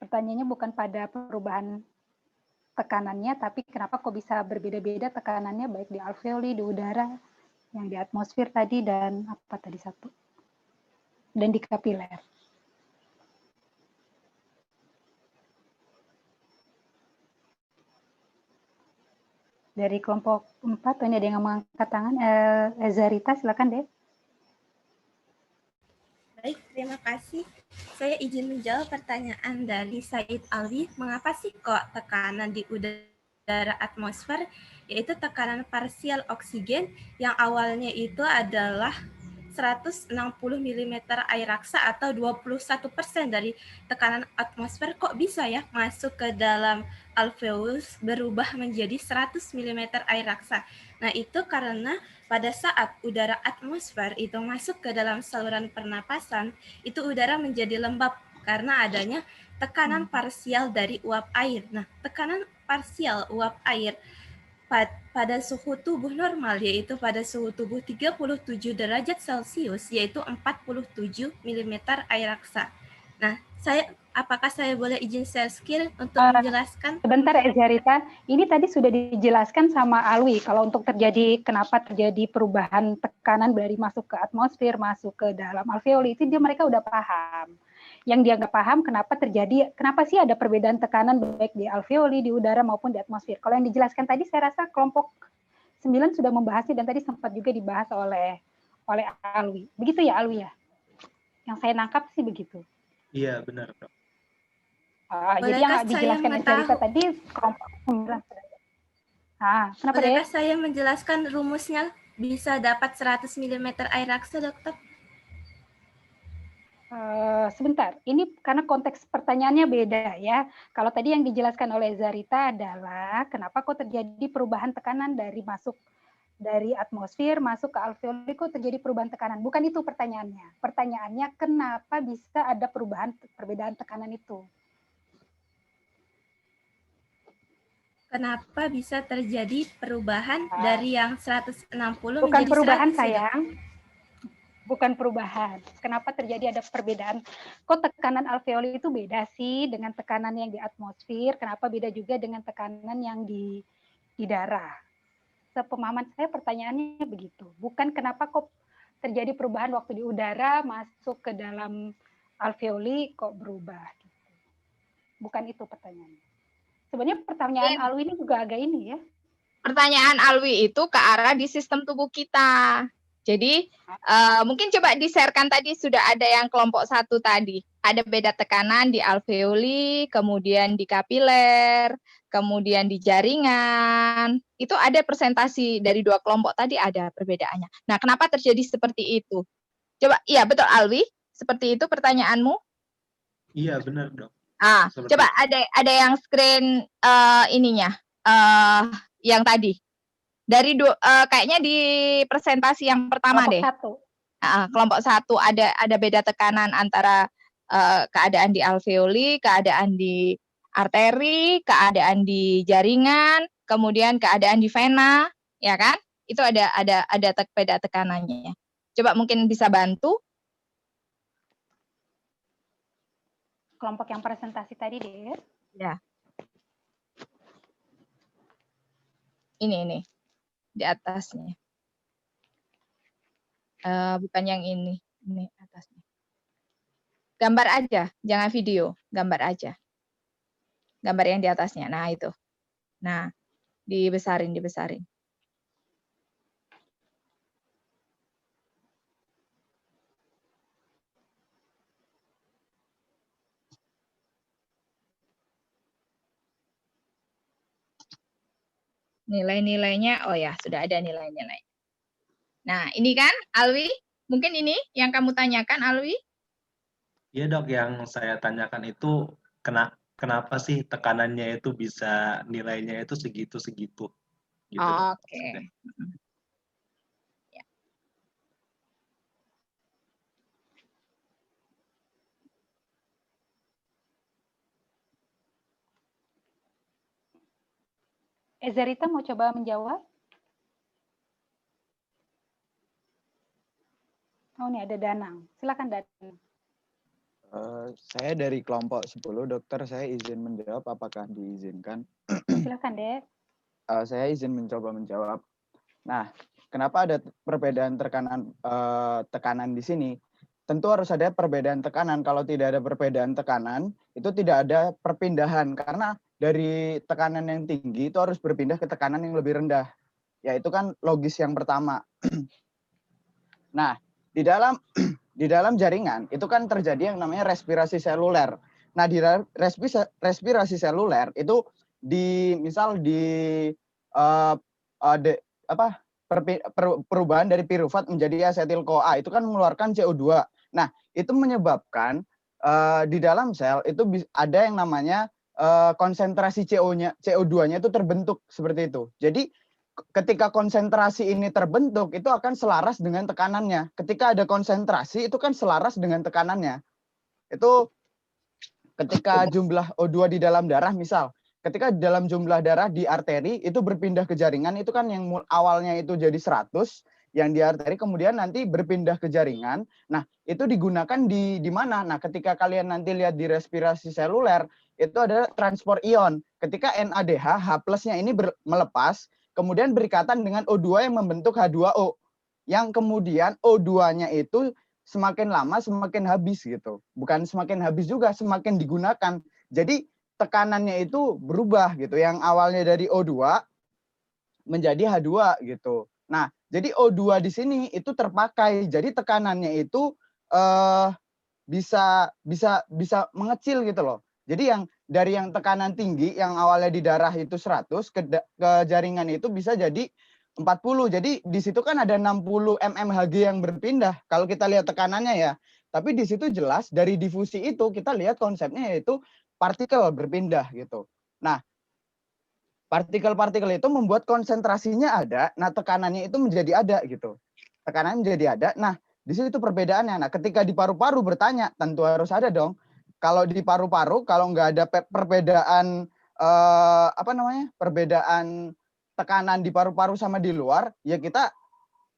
Pertanyaannya bukan pada perubahan tekanannya, tapi kenapa kok bisa berbeda-beda tekanannya baik di alveoli, di udara, yang di atmosfer tadi, dan apa tadi satu? Dan di kapiler. Dari kelompok 4, ini ada yang mengangkat tangan. Zarita, silakan deh. Baik, terima kasih. Saya izin menjawab pertanyaan dari Said Alwi. Mengapa sih kok tekanan di udara atmosfer, yaitu tekanan parsial oksigen yang awalnya itu adalah 160 mm air raksa atau 21% dari tekanan atmosfer, kok bisa ya masuk ke dalam alveolus berubah menjadi 100 mm air raksa. Nah, itu karena pada saat udara atmosfer itu masuk ke dalam saluran pernapasan, itu udara menjadi lembab karena adanya tekanan parsial dari uap air. Nah, tekanan parsial uap air pada suhu tubuh normal, yaitu pada suhu tubuh 37 derajat Celcius, yaitu 47 mm air raksa. Nah, apakah saya boleh izin share screen untuk menjelaskan? Sebentar Zarita, ini tadi sudah dijelaskan sama Alwi, kalau untuk kenapa terjadi perubahan tekanan dari masuk ke atmosfer, masuk ke dalam alveoli, itu mereka udah paham. Yang dia nggak paham kenapa sih ada perbedaan tekanan baik di alveoli, di udara maupun di atmosfer. Kalau yang dijelaskan tadi saya rasa kelompok 9 sudah membahasnya dan tadi sempat juga dibahas oleh Alwi. Begitu ya Alwi ya? Yang saya nangkap sih begitu. Iya, benar. Jadi yang nggak dijelaskan Zarita tadi kelompok 9. Kenapa Bolehkah saya menjelaskan rumusnya bisa dapat 100 mm air raksa, dokter? Sebentar, ini karena konteks pertanyaannya beda ya. Kalau tadi yang dijelaskan oleh Zarita adalah kenapa kok terjadi perubahan tekanan dari atmosfer masuk ke alveoli, kok terjadi perubahan tekanan. Bukan itu pertanyaannya. Pertanyaannya kenapa bisa ada perbedaan tekanan itu. Kenapa bisa terjadi perubahan dari yang 160 bukan menjadi 100? Perubahan sayang. Bukan perubahan. Kenapa terjadi ada perbedaan? Kok tekanan alveoli itu beda sih dengan tekanan yang di atmosfer? Kenapa beda juga dengan tekanan yang di darah? Sepemahaman saya pertanyaannya begitu. Bukan kenapa kok terjadi perubahan waktu di udara masuk ke dalam alveoli kok berubah. Gitu. Bukan itu pertanyaannya. Sebenarnya pertanyaan Alwi ini juga agak ini ya. Pertanyaan Alwi itu ke arah di sistem tubuh kita. Jadi mungkin coba di-sharekan tadi sudah ada yang kelompok 1 tadi. Ada beda tekanan di alveoli, kemudian di kapiler, kemudian di jaringan. Itu ada presentasi dari 2 kelompok tadi ada perbedaannya. Nah, kenapa terjadi seperti itu? Coba, iya betul Alwi, seperti itu pertanyaanmu? Iya, benar, Dok. Coba ada yang screen ininya, yang tadi. Dari kayaknya di presentasi yang pertama kelompok deh. Kelompok 1 ada beda tekanan antara keadaan di alveoli, keadaan di arteri, keadaan di jaringan, kemudian keadaan di vena, ya kan? Itu ada beda tekanannya. Coba mungkin bisa bantu. kelompok yang presentasi tadi deh. Ya. Ini di atasnya. Bukan yang ini atasnya. Gambar aja, jangan video, gambar aja. Gambar yang di atasnya. Nah, itu. Nah, dibesarin. Nilai-nilainya, oh ya, sudah ada nilai-nilai. Nah, ini kan, Alwi, mungkin ini yang kamu tanyakan, Alwi? Iya dok, yang saya tanyakan itu kenapa sih tekanannya itu bisa nilainya itu segitu-segitu? Gitu, Dok. Oke. Ya. Ezarita mau coba menjawab? Oh, ini ada Danang. Silakan Danang. Saya dari kelompok 10, dokter. Saya izin menjawab, apakah diizinkan? Silakan, Dek. Saya izin mencoba menjawab. Nah, kenapa ada perbedaan tekanan di sini? Tentu harus ada perbedaan tekanan. Kalau tidak ada perbedaan tekanan, itu tidak ada perpindahan. Karena dari tekanan yang tinggi itu harus berpindah ke tekanan yang lebih rendah. Ya, itu kan logis yang pertama. Nah, di dalam jaringan itu kan terjadi yang namanya respirasi seluler. Nah, di respirasi seluler itu perubahan dari pirufat menjadi asetil-CoA itu kan mengeluarkan CO2. Nah, itu menyebabkan di dalam sel itu ada yang namanya konsentrasi CO2-nya itu terbentuk seperti itu. Jadi ketika konsentrasi ini terbentuk, itu akan selaras dengan tekanannya. Ketika ada konsentrasi, itu kan selaras dengan tekanannya. Itu ketika jumlah O2 di dalam darah, misal, ketika dalam jumlah darah di arteri, itu berpindah ke jaringan, itu kan yang awalnya itu jadi 100, yang di arteri, kemudian nanti berpindah ke jaringan. Nah, itu digunakan di mana? Nah, ketika kalian nanti lihat di respirasi seluler, itu ada transport ion. Ketika NADH, H+-nya ini melepas, kemudian berikatan dengan O2 yang membentuk H2O. Yang kemudian O2-nya itu semakin lama semakin habis gitu. Bukan semakin habis juga, semakin digunakan. Jadi tekanannya itu berubah gitu. Yang awalnya dari O2 menjadi H2 gitu. Nah, jadi O2 di sini itu terpakai. Jadi tekanannya itu bisa mengecil gitu loh. Jadi yang dari yang tekanan tinggi yang awalnya di darah itu 100 ke jaringan itu bisa jadi 40. Jadi di situ kan ada 60 mmHg yang berpindah kalau kita lihat tekanannya ya. Tapi di situ jelas dari difusi itu kita lihat konsepnya yaitu partikel berpindah gitu. Nah, partikel-partikel itu membuat konsentrasinya ada, nah tekanannya itu menjadi ada gitu. Tekanannya menjadi ada. Nah, di situ perbedaannya. Nah, ketika di paru-paru bertanya, tentu harus ada dong. Kalau di paru-paru, kalau nggak ada perbedaan perbedaan tekanan di paru-paru sama di luar, ya kita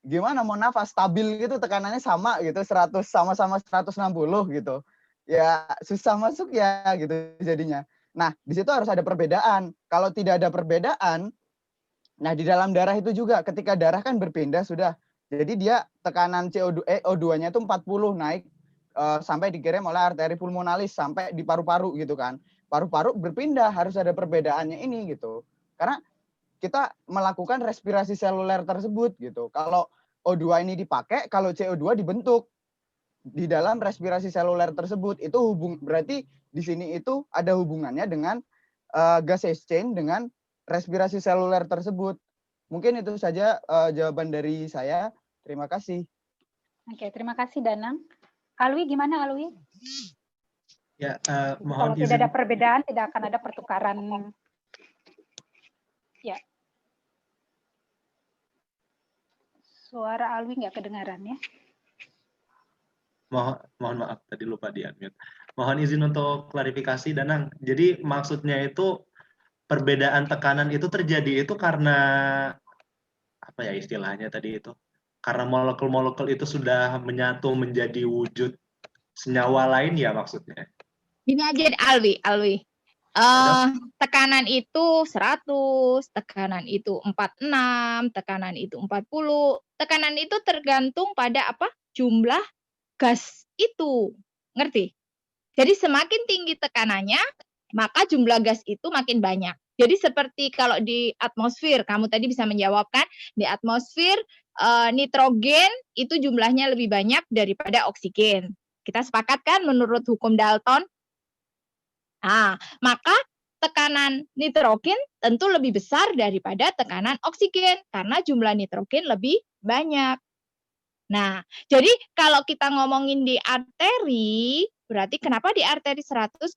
gimana mau nafas stabil gitu, tekanannya sama gitu, 100 sama-sama 160 gitu. Ya susah masuk ya gitu jadinya. Nah, di situ harus ada perbedaan. Kalau tidak ada perbedaan, nah di dalam darah itu juga ketika darah kan berpindah sudah. Jadi dia tekanan O2-nya itu 40 naik sampai dikirim oleh arteri pulmonalis sampai di paru-paru gitu kan. Paru-paru berpindah, harus ada perbedaannya ini gitu. Karena kita melakukan respirasi seluler tersebut gitu. Kalau O2 ini dipakai, kalau CO2 dibentuk di dalam respirasi seluler tersebut. Itu berarti di sini itu ada hubungannya dengan gas exchange dengan respirasi seluler tersebut. Mungkin itu saja jawaban dari saya. Terima kasih. Oke, terima kasih Danang. Alwi, gimana Alwi? Ya, kalau mohon izin. tidak ada perbedaan, tidak akan ada pertukaran. Ya. Suara Alwi nggak kedengaran ya. Mohon maaf, tadi lupa di-unmute. Mohon izin untuk klarifikasi, Danang. Jadi maksudnya itu perbedaan tekanan itu terjadi itu karena apa ya istilahnya tadi itu? Karena molekul-molekul itu sudah menyatu menjadi wujud senyawa lain ya maksudnya? Ini aja Alwi. Tekanan itu 100, tekanan itu 46, tekanan itu 40. Tekanan itu tergantung pada apa? Jumlah gas itu. Ngerti? Jadi semakin tinggi tekanannya, maka jumlah gas itu makin banyak. Jadi seperti kalau di atmosfer, kamu tadi bisa menjawabkan, di atmosfer nitrogen itu jumlahnya lebih banyak daripada oksigen. Kita sepakat kan menurut hukum Dalton? Nah, maka tekanan nitrogen tentu lebih besar daripada tekanan oksigen karena jumlah nitrogen lebih banyak. Nah, jadi kalau kita ngomongin di arteri, berarti kenapa di arteri 100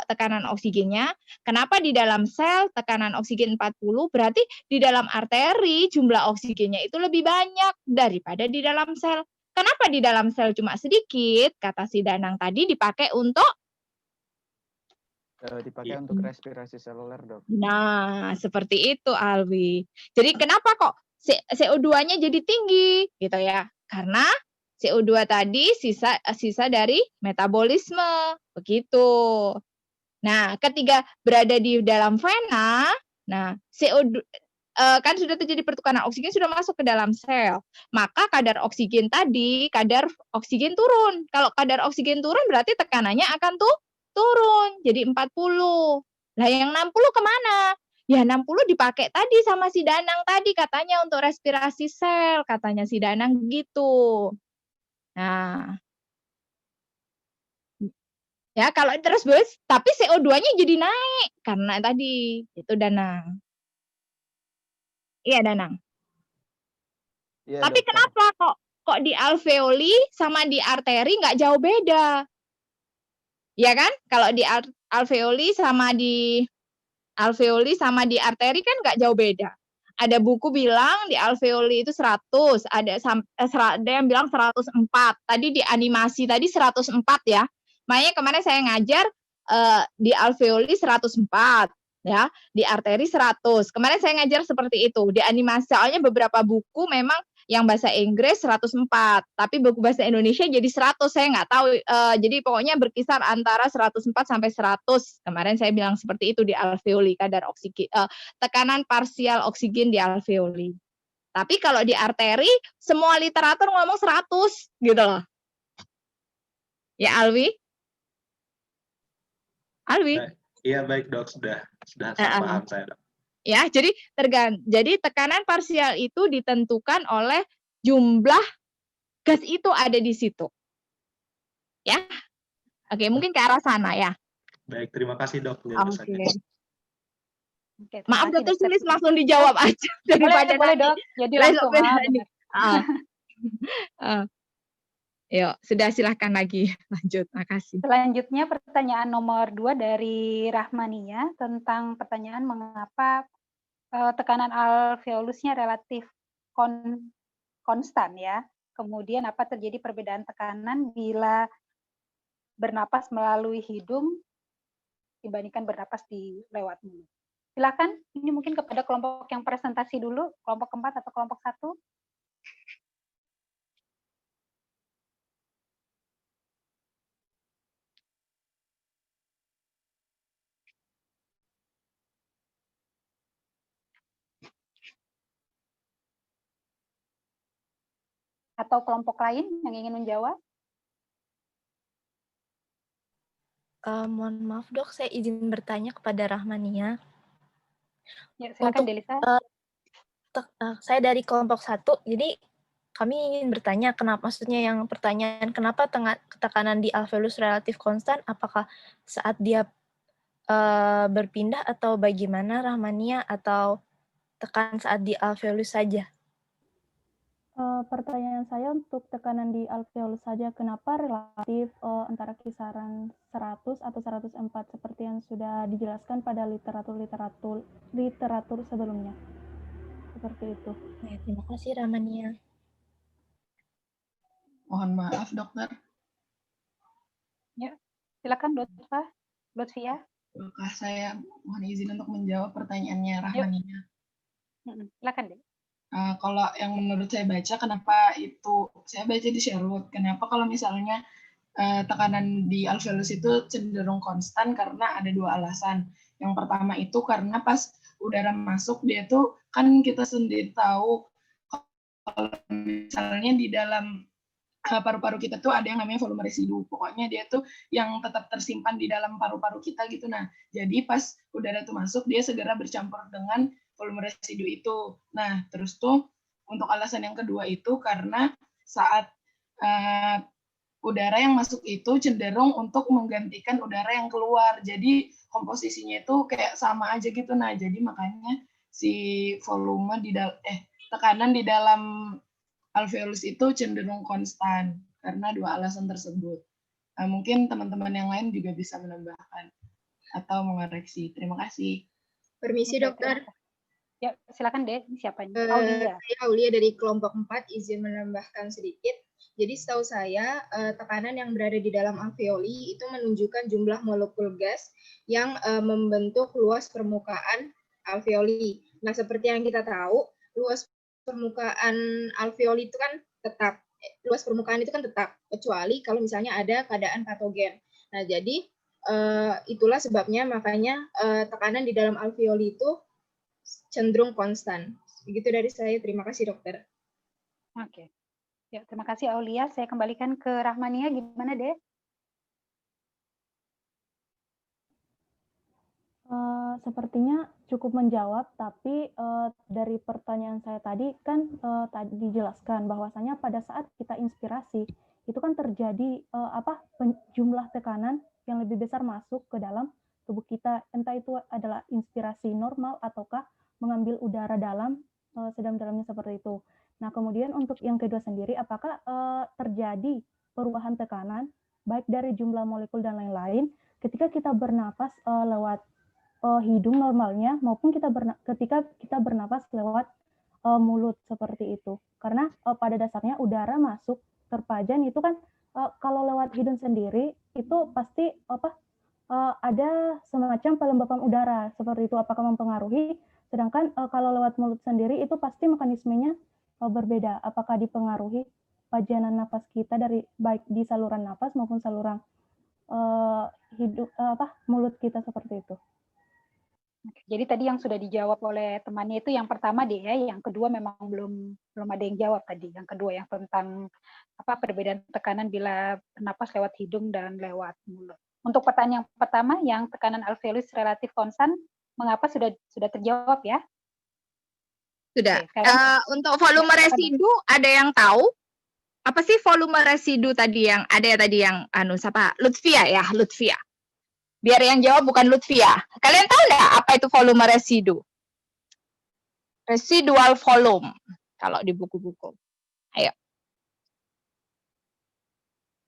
tekanan oksigennya, kenapa di dalam sel tekanan oksigen 40, berarti di dalam arteri jumlah oksigennya itu lebih banyak daripada di dalam sel. Kenapa di dalam sel cuma sedikit? Kata si Danang tadi dipakai untuk untuk respirasi seluler, Dok. Nah, seperti itu, Alwi. Jadi kenapa kok CO2-nya jadi tinggi gitu ya? Karena CO2 tadi sisa dari metabolisme, begitu. Nah, ketika berada di dalam vena, nah CO2 kan sudah terjadi pertukaran oksigen sudah masuk ke dalam sel. Maka kadar oksigen turun. Kalau kadar oksigen turun berarti tekanannya akan turun jadi 40. Lah yang 60 kemana? Ya 60 dipakai tadi sama si Danang tadi katanya untuk respirasi sel, katanya si Danang gitu. Nah, ya kalau terus tapi CO2-nya jadi naik karena tadi itu Danang. Iya Danang. Iya, Tapi dokter. kenapa kok di alveoli sama di arteri nggak jauh beda? Ya kan? Kalau di alveoli sama di arteri kan nggak jauh beda. Ada buku bilang di alveoli itu 100, ada yang bilang 104. Tadi di animasi tadi 104 ya. Makanya kemarin saya ngajar di alveoli 104 ya, di arteri 100. Kemarin saya ngajar seperti itu. Di animasi soalnya beberapa buku memang yang bahasa Inggris 104, tapi buku bahasa Indonesia jadi 100, saya nggak tahu. Jadi pokoknya berkisar antara 104 sampai 100. Kemarin saya bilang seperti itu di alveoli, kadar oksigen, tekanan parsial oksigen di alveoli. Tapi kalau di arteri, semua literatur ngomong 100 gitu loh. Ya Alwi? Iya baik dok, sudah paham saya dok. Ya, jadi tekanan parsial itu ditentukan oleh jumlah gas itu ada di situ. Ya. Oke, mungkin ke arah sana ya. Baik, terima kasih dok penjelasannya. Oke, maaf dokter Sulis langsung dijawab aja daripada boleh dok. Jadi langsung Yuk, sudah silahkan lagi lanjut. Makasih. Selanjutnya pertanyaan nomor 2 dari Rahmania tentang pertanyaan mengapa tekanan alveolusnya relatif konstan ya. Kemudian apa terjadi perbedaan tekanan bila bernapas melalui hidung dibandingkan bernapas di lewat mulut. Silakan, ini mungkin kepada kelompok yang presentasi dulu, kelompok keempat atau kelompok 1. Atau kelompok lain yang ingin menjawab? Mohon maaf dok, saya izin bertanya kepada Rahmania. Ya, silakan Delisa. Saya dari kelompok 1, jadi kami ingin bertanya kenapa tekanan di alveolus relatif konstan, apakah saat dia berpindah atau bagaimana Rahmania, atau tekanan saat di alveolus saja? Pertanyaan saya untuk tekanan di alveolus saja, kenapa relatif antara kisaran 100 atau 104 seperti yang sudah dijelaskan pada literatur sebelumnya? Seperti itu. Ya, terima kasih Rahmania. Mohon maaf dokter. Ya, silakan Lutfia. Apakah saya mohon izin untuk menjawab pertanyaannya Rahmania? Silakan deh. Kalau yang menurut saya baca, kenapa itu saya baca di Sherwood, kenapa kalau misalnya tekanan di alveolus itu cenderung konstan karena ada dua alasan. Yang pertama itu karena pas udara masuk dia tuh kan kita sendiri tahu kalau misalnya di dalam paru-paru kita tuh ada yang namanya volume residu. Pokoknya dia tuh yang tetap tersimpan di dalam paru-paru kita gitu. Nah, jadi pas udara tuh masuk dia segera bercampur dengan volume residu itu. Nah, terus tuh untuk alasan yang kedua itu karena saat udara yang masuk itu cenderung untuk menggantikan udara yang keluar. Jadi komposisinya itu kayak sama aja gitu. Nah, jadi makanya si volume di tekanan di dalam alveolus itu cenderung konstan karena dua alasan tersebut. Mungkin teman-teman yang lain juga bisa menambahkan atau mengoreksi. Terima kasih. Permisi, Dokter. Ya, silakan deh. Siapa ini? Aulia. Saya Aulia dari kelompok 4, izin menambahkan sedikit. Jadi setahu saya, tekanan yang berada di dalam alveoli itu menunjukkan jumlah molekul gas yang membentuk luas permukaan alveoli. Nah, seperti yang kita tahu, luas permukaan alveoli itu kan tetap, luas permukaan itu kan tetap, kecuali kalau misalnya ada keadaan patogen. Nah, jadi itulah sebabnya makanya tekanan di dalam alveoli itu cenderung konstan. Begitu dari saya. Terima kasih, Dokter. Oke. Ya, terima kasih Aulia. Saya kembalikan ke Rahmania. Gimana, Deh? Sepertinya cukup menjawab, tapi dari pertanyaan saya tadi kan tadi dijelaskan bahwasanya pada saat kita inspirasi itu kan terjadi jumlah tekanan yang lebih besar masuk ke dalam tubuh kita, entah itu adalah inspirasi normal ataukah mengambil udara dalam sedalam-dalamnya seperti itu. Nah, kemudian untuk yang kedua sendiri, apakah terjadi perubahan tekanan baik dari jumlah molekul dan lain-lain ketika kita bernapas lewat hidung normalnya maupun ketika kita bernapas lewat mulut seperti itu. Karena pada dasarnya udara masuk terpajan itu kan kalau lewat hidung sendiri itu pasti ada semacam pelembapan udara seperti itu, apakah mempengaruhi. Sedangkan kalau lewat mulut sendiri itu pasti mekanismenya berbeda, apakah dipengaruhi pajanan napas kita dari baik di saluran napas maupun saluran mulut kita seperti itu. Jadi tadi yang sudah dijawab oleh temannya itu yang pertama deh ya, yang kedua memang belum ada yang jawab tadi. Yang kedua yang tentang perbedaan tekanan bila bernapas lewat hidung dan lewat mulut. Untuk pertanyaan pertama yang tekanan alveolus relatif konstan, mengapa sudah terjawab ya? Sudah. Oke, untuk volume residu ada yang tahu? Apa sih volume residu tadi yang ada ya tadi yang Lutfia ya, Lutfia. Biar yang jawab bukan Lutfia. Kalian tahu nggak apa itu volume residu? Residual volume. Kalau di buku-buku. Ayo.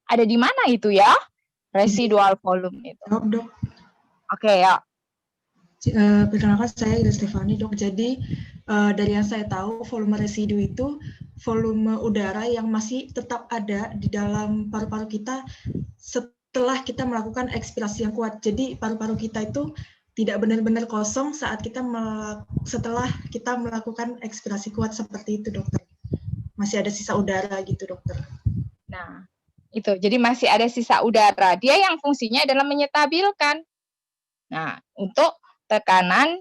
Ada di mana itu ya? Residual volume itu. Dok. Oke, ya. Perkenalkan saya Ida Stefani, Dok. Jadi dari yang saya tahu volume residu itu volume udara yang masih tetap ada di dalam paru-paru kita setelah kita melakukan ekspirasi yang kuat. Jadi paru-paru kita itu tidak benar-benar kosong saat setelah kita melakukan ekspirasi kuat seperti itu, Dokter. Masih ada sisa udara gitu, Dokter. Nah, itu. Jadi masih ada sisa udara. Dia yang fungsinya adalah menyetabilkan. Nah, untuk tekanan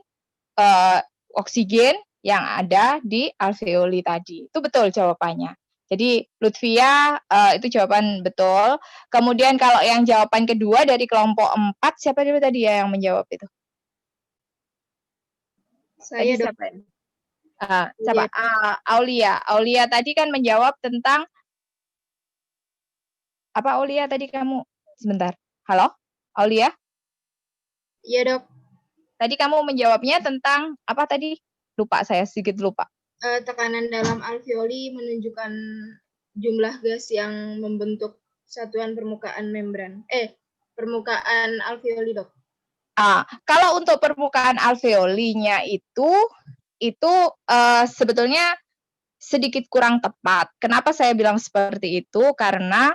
oksigen yang ada di alveoli tadi. Itu betul jawabannya. Jadi Lutfia itu jawaban betul. Kemudian kalau yang jawaban kedua dari kelompok 4, siapa dulu tadi ya yang menjawab itu? Saya, Dok. Siapa? Aulia. Aulia tadi kan menjawab tentang apa Aulia tadi kamu? Sebentar. Halo? Aulia? Iya, Dok. Tadi kamu menjawabnya tentang apa tadi? Lupa, saya sedikit lupa. Tekanan dalam alveoli menunjukkan jumlah gas yang membentuk satuan permukaan membran. Permukaan alveoli, Dok. Kalau untuk permukaan alveolinya itu sebetulnya sedikit kurang tepat. Kenapa saya bilang seperti itu? Karena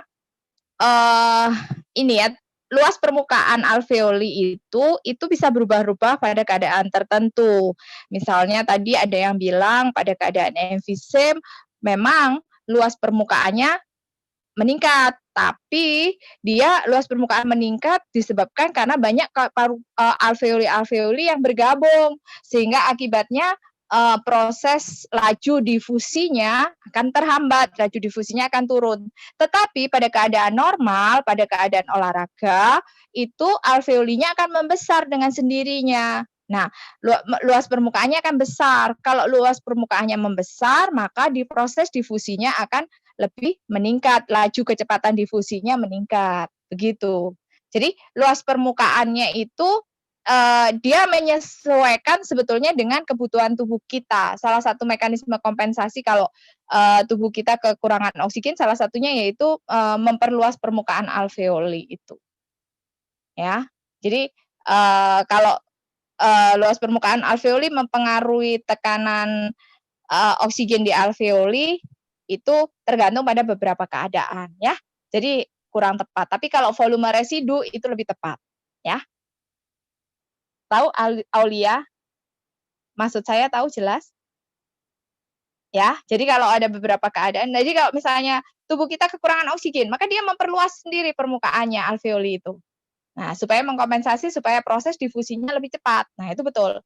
ini ya, luas permukaan alveoli itu bisa berubah-ubah pada keadaan tertentu. Misalnya tadi ada yang bilang pada keadaan emfisem memang luas permukaannya meningkat, Tetapi dia luas permukaan meningkat disebabkan karena banyak alveoli-alveoli yang bergabung, sehingga akibatnya proses laju difusinya akan terhambat, laju difusinya akan turun. Tetapi pada keadaan normal, pada keadaan olahraga, itu alveolinya akan membesar dengan sendirinya. Nah, luas permukaannya akan besar. Kalau luas permukaannya membesar, maka di proses difusinya akan lebih meningkat, laju kecepatan difusinya meningkat. Begitu. Jadi, luas permukaannya itu dia menyesuaikan sebetulnya dengan kebutuhan tubuh kita. Salah satu mekanisme kompensasi kalau tubuh kita kekurangan oksigen, salah satunya yaitu memperluas permukaan alveoli itu. Ya, jadi kalau luas permukaan alveoli mempengaruhi tekanan oksigen di alveoli itu tergantung pada beberapa keadaan, ya. Jadi kurang tepat. Tapi kalau volume residu itu lebih tepat, ya. Tahu Aulia? Maksud saya tahu jelas? Ya, jadi kalau ada beberapa keadaan, jadi kalau misalnya tubuh kita kekurangan oksigen, maka dia memperluas sendiri permukaannya alveoli itu. Nah, supaya mengkompensasi supaya proses difusinya lebih cepat. Nah, itu betul.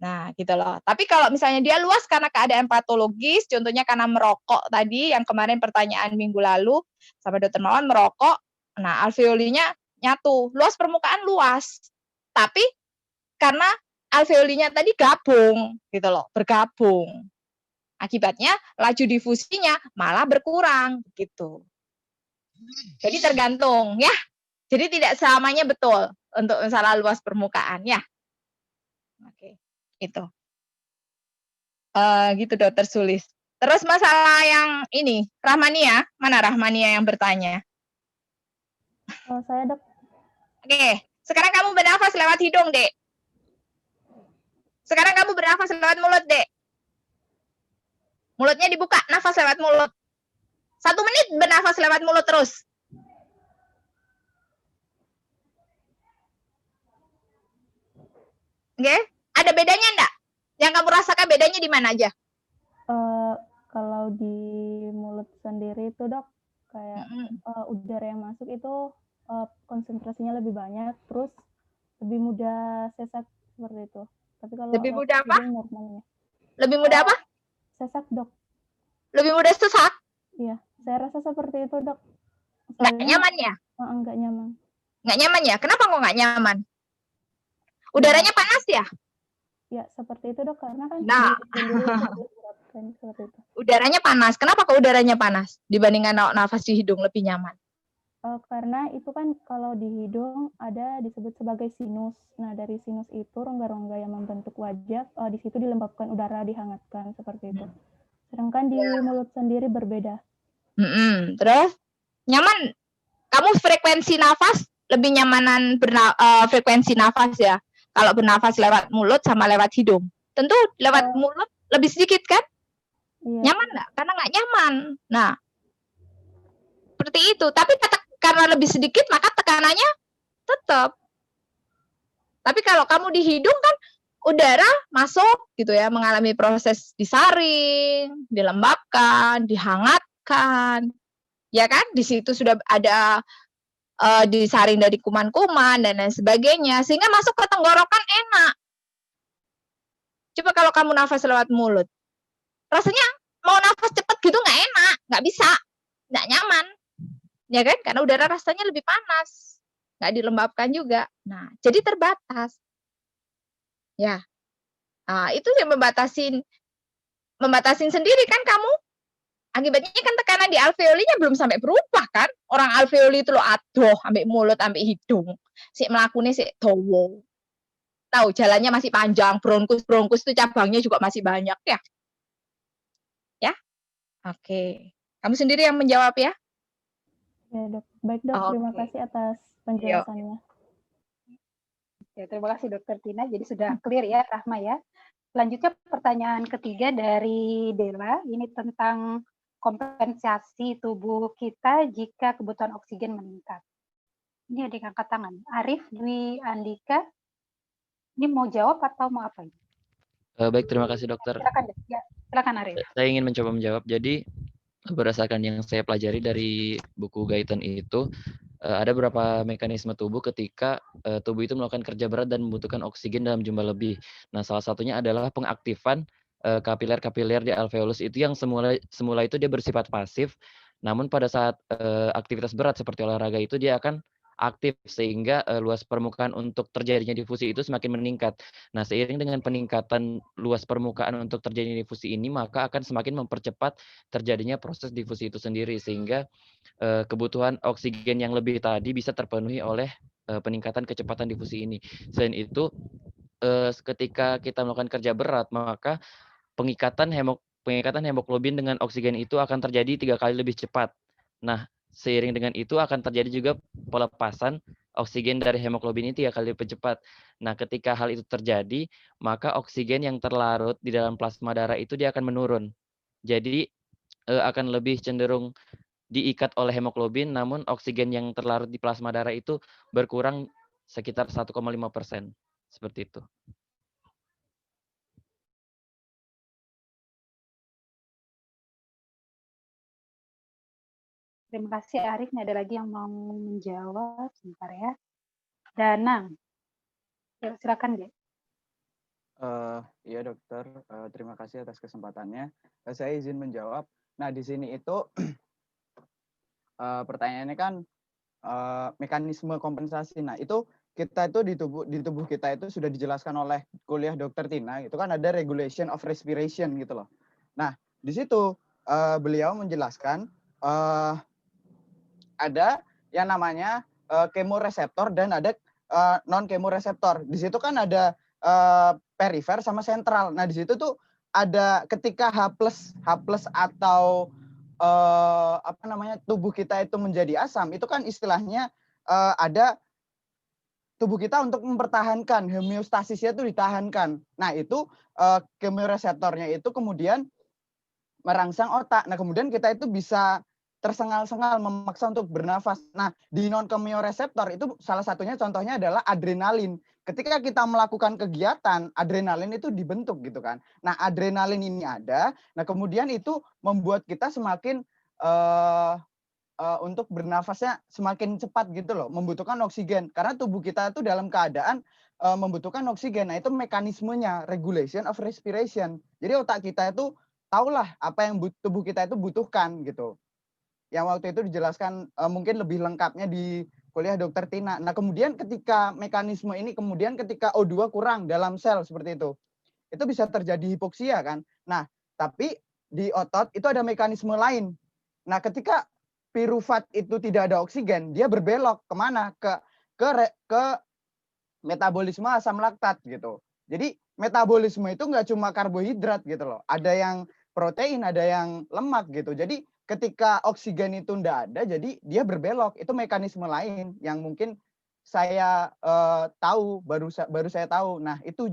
Nah, gitu loh. Tapi kalau misalnya dia luas karena keadaan patologis, contohnya karena merokok tadi, yang kemarin pertanyaan minggu lalu, sama Dr. Mawan merokok, nah alveolinya nyatu, luas permukaan luas. Tapi karena alveolinya tadi gabung, gitu loh, bergabung. Akibatnya laju difusinya malah berkurang, gitu. Jadi tergantung, ya. Jadi tidak selamanya betul untuk masalah luas permukaan, ya. Oke, itu. Gitu, Dokter Sulis. Terus masalah yang ini, Rahmania, mana Rahmania yang bertanya? Saya, Dok. Oke, sekarang kamu bernafas lewat hidung, Dek. Sekarang kamu bernafas lewat mulut, Dek. Mulutnya dibuka, nafas lewat mulut. 1 menit bernafas lewat mulut terus. Oke, ada bedanya enggak? Yang kamu rasakan bedanya di mana aja? Kalau di mulut sendiri itu, Dok, kayak udara yang masuk itu konsentrasinya lebih banyak, terus lebih mudah sesak seperti itu. Tapi kalau lebih mudah apa? Normalnya. Lebih mudah apa? Sesak, Dok. Lebih mudah sesak? Iya, saya rasa seperti itu, Dok. Nggak nyaman ya? Nggak nyaman. Nggak nyaman ya? Kenapa kok nggak nyaman? Udaranya panas ya? Ya, seperti itu, Dok, karena kan seperti itu. Udaranya panas. Kenapa kok udaranya panas dibandingkan nafas di hidung lebih nyaman? Karena itu kan kalau di hidung ada disebut sebagai sinus. Nah, dari sinus itu rongga-rongga yang membentuk wajah, di situ dilembabkan udara, dihangatkan, seperti itu. Sedangkan di mulut sendiri berbeda. Terus, nyaman? Kamu frekuensi nafas, lebih nyamanan frekuensi nafas ya? Kalau bernafas lewat mulut sama lewat hidung. Tentu lewat mulut lebih sedikit kan? Iya. Nyaman nggak? Karena nggak nyaman. Nah, seperti itu. Tapi karena lebih sedikit, maka tekanannya tetap. Tapi kalau kamu di hidung kan udara masuk gitu ya, mengalami proses disaring, dilembabkan, dihangatkan. Ya kan? Di situ sudah ada disaring dari kuman-kuman dan lain sebagainya, sehingga masuk ke tenggorokan enak. Coba kalau kamu nafas lewat mulut, rasanya mau nafas cepat gitu nggak enak, nggak bisa, nggak nyaman. Ya kan? Karena udara rasanya lebih panas, nggak dilembabkan juga. Nah, jadi terbatas. Ya, nah, itu yang membatasin sendiri kan kamu. Akibatnya kan tekanan di alveolinya belum sampai berubah kan. Orang alveoli itu lo adoh, sampai mulut, sampai hidung. Si melakukannya si dowo. Tahu jalannya masih panjang, bronkus itu cabangnya juga masih banyak ya. Ya, oke. Kamu sendiri yang menjawab ya. Ya, Dok. Baik, Dok. Terima kasih atas penjelasannya. Ya, terima kasih Dokter Tina. Jadi sudah clear ya, Rahma ya. Selanjutnya pertanyaan ketiga dari Dela. Ini tentang kompensasi tubuh kita jika kebutuhan oksigen meningkat. Ini ada yang angkat tangan. Arif Dwi Andika. Ini mau jawab atau mau apa? Baik, terima kasih dokter. Silakan Arif. Saya ingin mencoba menjawab. Jadi berdasarkan yang saya pelajari dari buku Guyton itu, ada beberapa mekanisme tubuh ketika tubuh itu melakukan kerja berat dan membutuhkan oksigen dalam jumlah lebih. Nah, salah satunya adalah pengaktifan kapiler-kapiler di alveolus itu yang semula itu dia bersifat pasif, namun pada saat aktivitas berat seperti olahraga itu dia akan aktif sehingga luas permukaan untuk terjadinya difusi itu semakin meningkat. Nah, seiring dengan peningkatan luas permukaan untuk terjadinya difusi ini, maka akan semakin mempercepat terjadinya proses difusi itu sendiri sehingga kebutuhan oksigen yang lebih tadi bisa terpenuhi oleh peningkatan kecepatan difusi ini. Selain itu, ketika kita melakukan kerja berat, maka pengikatan hemoglobin dengan oksigen itu akan terjadi 3 kali lebih cepat. Nah, seiring dengan itu akan terjadi juga pelepasan oksigen dari hemoglobin ini 3 kali lebih cepat. Nah, ketika hal itu terjadi, maka oksigen yang terlarut di dalam plasma darah itu dia akan menurun. Jadi akan lebih cenderung diikat oleh hemoglobin, namun oksigen yang terlarut di plasma darah itu berkurang sekitar 1,5%. Seperti itu. Terima kasih Arif. Ini ada lagi yang mau menjawab. Sebentar ya. Danang. Silakan, Dek. Iya dokter, terima kasih atas kesempatannya. Saya izin menjawab. Nah di sini itu pertanyaannya kan mekanisme kompensasi. Nah itu kita itu di tubuh kita itu sudah dijelaskan oleh kuliah dokter Tina. Itu kan ada regulation of respiration gitu loh. Nah di situ beliau menjelaskan ada yang namanya kemoreseptor dan ada non kemoreseptor. Di situ kan ada perifer sama sentral. Nah di situ tuh ada ketika H+ atau apa namanya tubuh kita itu menjadi asam, itu kan istilahnya ada tubuh kita untuk mempertahankan homeostasisnya itu ditahankan. Nah itu kemoreseptornya itu kemudian merangsang otak. Nah kemudian kita itu bisa tersengal-sengal memaksa untuk bernafas. Nah di non kemoreseptor itu salah satunya contohnya adalah adrenalin. Ketika kita melakukan kegiatan, adrenalin itu dibentuk gitu kan. Nah adrenalin ini ada. Nah kemudian itu membuat kita semakin untuk bernafasnya semakin cepat gitu loh, membutuhkan oksigen. Karena tubuh kita itu dalam keadaan membutuhkan oksigen. Nah itu mekanismenya, regulation of respiration. Jadi otak kita itu tahulah apa yang tubuh kita itu butuhkan gitu. Yang waktu itu dijelaskan mungkin lebih lengkapnya di kuliah dokter Tina. Nah kemudian ketika mekanisme ini kemudian ketika O2 kurang dalam sel seperti itu bisa terjadi hipoksia kan. Nah tapi di otot itu ada mekanisme lain. Nah ketika pirufat itu tidak ada oksigen, dia berbelok kemana? Ke metabolisme asam laktat gitu. Jadi metabolisme itu nggak cuma karbohidrat gitu loh. Ada yang protein, ada yang lemak gitu. Jadi ketika oksigen itu enggak ada, jadi dia berbelok. Itu mekanisme lain yang mungkin saya tahu, baru saya tahu. Nah, itu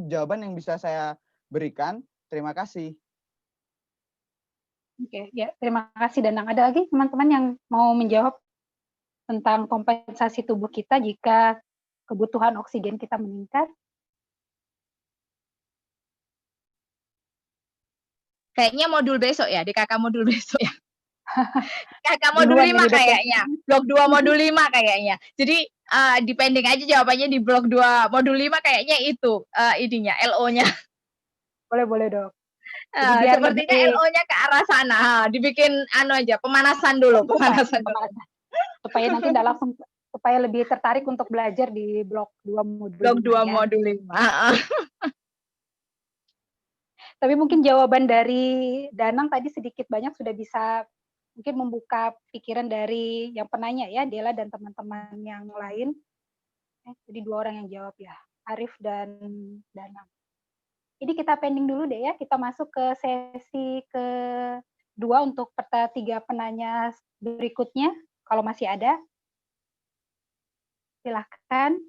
jawaban yang bisa saya berikan. Terima kasih. Oke, ya terima kasih Danang. Ada lagi teman-teman yang mau menjawab tentang kompensasi tubuh kita jika kebutuhan oksigen kita meningkat? Kayaknya modul besok ya, di kakak modul besok ya. Kakak modul 5 kayaknya. Blok 2 modul 5 kayaknya. Jadi depending aja jawabannya di blok 2 modul 5 kayaknya itu ininya LO-nya. Boleh dok. Sepertinya LO-nya ke arah sana. Dibikin aja pemanasan dulu, pemanasan. Supaya nanti tidak langsung, supaya lebih tertarik untuk belajar di blok 2 modul 5. Blok 2 modul 5. Tapi mungkin jawaban dari Danang tadi sedikit banyak sudah bisa mungkin membuka pikiran dari yang penanya ya, Dela dan teman-teman yang lain. Jadi 2 orang yang jawab ya, Arif dan Danang. Jadi kita pending dulu deh ya, kita masuk ke sesi kedua untuk 3 penanya berikutnya, kalau masih ada. Silakan.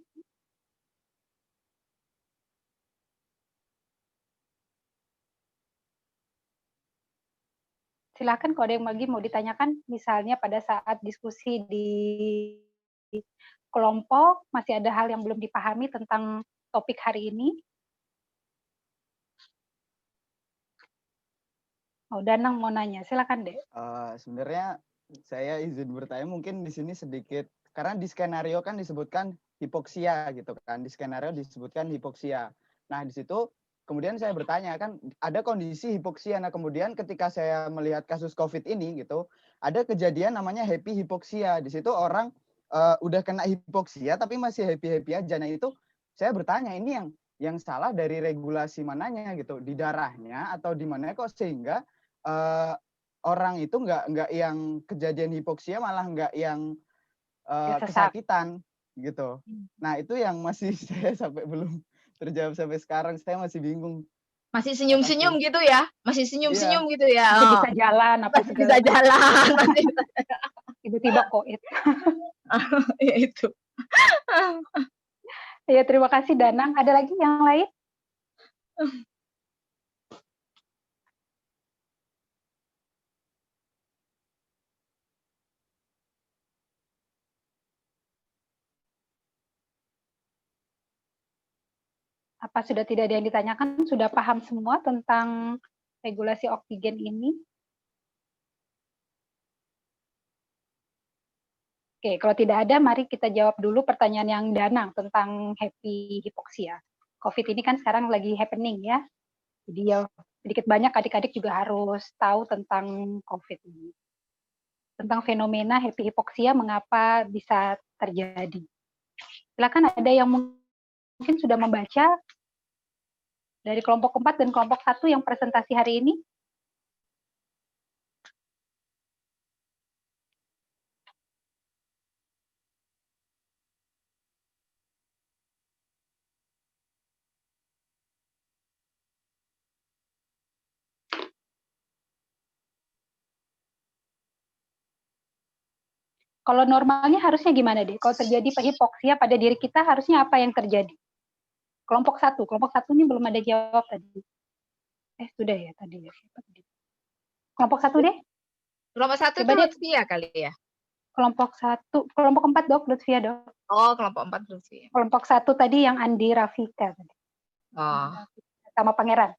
Silakan kalau ada yang lagi mau ditanyakan, misalnya pada saat diskusi di kelompok, masih ada hal yang belum dipahami tentang topik hari ini. Oh, Danang mau nanya, silakan deh. Sebenarnya saya izin bertanya mungkin di sini sedikit, karena di skenario kan disebutkan hipoksia gitu kan, di skenario disebutkan hipoksia. Nah di situ kemudian saya bertanya kan ada kondisi hipoksia. Nah kemudian ketika saya melihat kasus COVID ini gitu, ada kejadian namanya happy hipoksia. Di situ orang udah kena hipoksia tapi masih happy aja. Nah itu saya bertanya ini yang salah dari regulasi mananya gitu, di darahnya atau di mana kok sehingga orang itu nggak yang kejadian hipoksia malah nggak yang kesakitan gitu. Nah itu yang masih saya sampai belum terjawab sampai sekarang, saya masih bingung. Masih senyum-senyum gitu ya, masih senyum-senyum gitu ya. Masih bisa jalan, apa masih bisa jalan, masih tiba-tiba koit. Ya itu. Ya terima kasih Danang. Ada lagi yang lain? Apa sudah tidak ada yang ditanyakan? Sudah paham semua tentang regulasi oksigen ini? Oke, kalau tidak ada, mari kita jawab dulu pertanyaan yang Danang tentang happy hipoksia. COVID ini kan sekarang lagi happening ya. Jadi ya sedikit banyak adik-adik juga harus tahu tentang COVID ini. Tentang fenomena happy hipoksia, mengapa bisa terjadi. Silakan ada yang mungkin sudah membaca dari kelompok 4 dan kelompok 1 yang presentasi hari ini. Kalau normalnya harusnya gimana deh? Kalau terjadi hipoksia pada diri kita, harusnya apa yang terjadi? Kelompok 1 ini belum ada jawab tadi. Sudah ya tadi ya. Kelompok 1 deh. Kelompok 1 itu Lutfia kali ya? Kelompok 1, kelompok 4 dok, Lutfia dok. Oh, kelompok 4 Lutfia. Kelompok 1 tadi yang Andi Rafika. Oh. Sama Pangeran.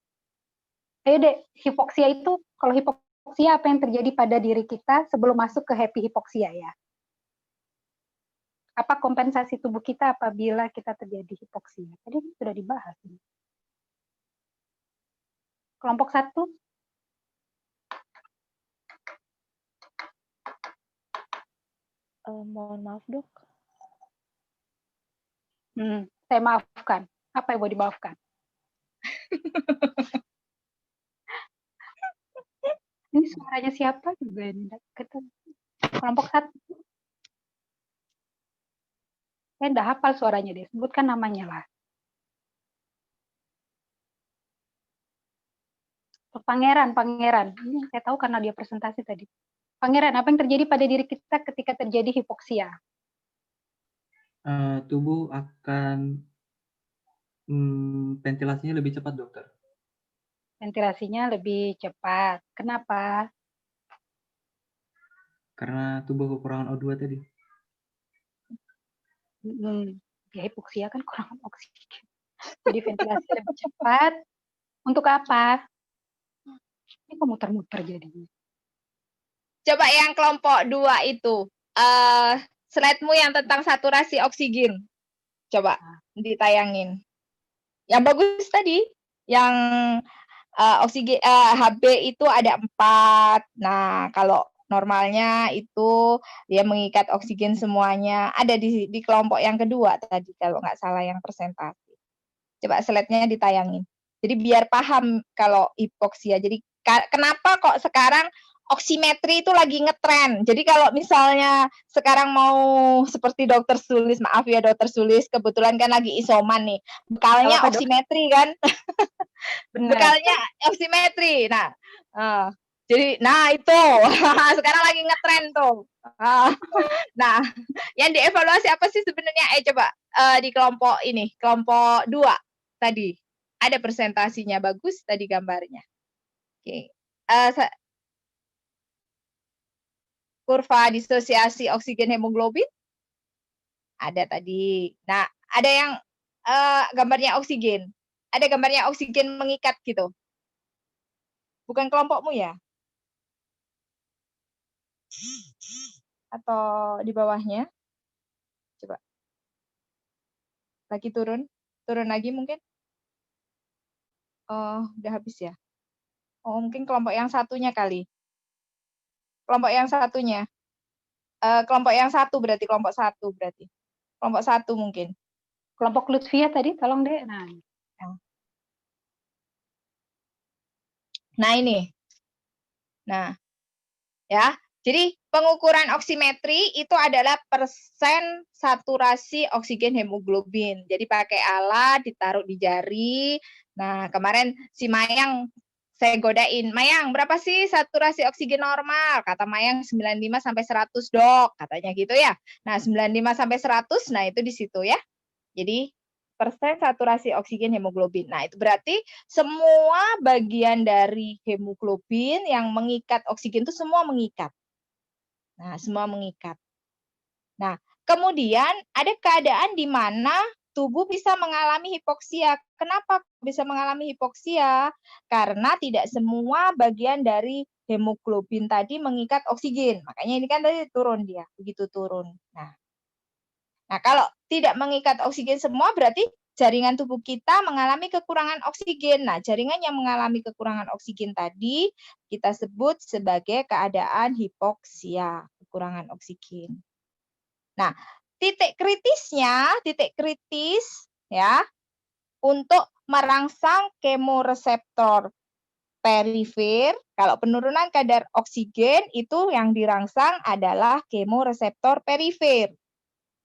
Ayo deh, hipoksia itu, kalau hipoksia apa yang terjadi pada diri kita sebelum masuk ke happy hipoksia ya? Apa kompensasi tubuh kita apabila kita terjadi hipoksia? Tadi sudah dibahas. Kelompok 1. Mohon maaf dok. Saya maafkan. Apa yang mau dimaafkan? Ini suaranya siapa juga ini? Kelompok 1. Saya udah hafal suaranya deh. Sebutkan namanya lah. Pangeran. Ini saya tahu karena dia presentasi tadi. Pangeran, apa yang terjadi pada diri kita ketika terjadi hipoksia? Tubuh akan ventilasinya lebih cepat, dokter. Ventilasinya lebih cepat. Kenapa? Karena tubuh kekurangan O2 tadi. Ya, hipoksia kan kekurangan oksigen. Jadi ventilasi lebih cepat. Untuk apa? Ini kok muter-muter jadinya. Coba yang kelompok 2 itu. Slide-mu yang tentang saturasi oksigen. Coba ditayangin. Yang bagus tadi. Yang oksigen HB itu ada 4. Nah, kalau normalnya itu dia mengikat oksigen semuanya. Ada di kelompok yang kedua tadi kalau nggak salah yang presentasi. Coba slide-nya ditayangin. Jadi biar paham kalau hipoksia. Jadi kenapa kok sekarang oksimetri itu lagi ngetren. Jadi kalau misalnya sekarang mau seperti Dokter Sulis, maaf ya Dokter Sulis, kebetulan kan lagi isoman nih. Bekalnya oksimetri kan. Bekalnya oksimetri. Nah, jadi itu sekarang lagi ngetren tuh. Nah, yang dievaluasi apa sih sebenarnya? Coba di kelompok ini, kelompok 2 tadi ada presentasinya bagus tadi gambarnya. Oke. Kurva disosiasi oksigen hemoglobin ada tadi. Nah, ada yang gambarnya oksigen. Ada gambarnya oksigen mengikat gitu. Bukan kelompokmu ya? Atau di bawahnya? Coba. Lagi turun? Turun lagi mungkin? Oh, udah habis ya? Oh, mungkin kelompok yang satunya kali. Kelompok yang satunya. Kelompok yang satu berarti, kelompok satu berarti. Kelompok satu mungkin. Kelompok Lutfia tadi, tolong deh. Nah ini. Nah, ya. Jadi pengukuran oksimetri itu adalah persen saturasi oksigen hemoglobin. Jadi pakai alat, ditaruh di jari. Nah, kemarin si Mayang saya godain, Mayang, berapa sih saturasi oksigen normal? Kata Mayang 95 sampai 100, Dok, katanya gitu ya. Nah, 95 sampai 100, nah itu di situ ya. Jadi persen saturasi oksigen hemoglobin. Nah, itu berarti semua bagian dari hemoglobin yang mengikat oksigen itu semua mengikat. Nah, semua mengikat. Nah, kemudian ada keadaan di mana tubuh bisa mengalami hipoksia. Kenapa bisa mengalami hipoksia? Karena tidak semua bagian dari hemoglobin tadi mengikat oksigen. Makanya ini kan tadi turun dia, begitu turun. Nah, kalau tidak mengikat oksigen semua berarti jaringan tubuh kita mengalami kekurangan oksigen. Nah, jaringan yang mengalami kekurangan oksigen tadi kita sebut sebagai keadaan hipoksia, kekurangan oksigen. Nah, titik kritis ya untuk merangsang kemoreseptor perifer. Kalau penurunan kadar oksigen itu yang dirangsang adalah kemoreseptor perifer.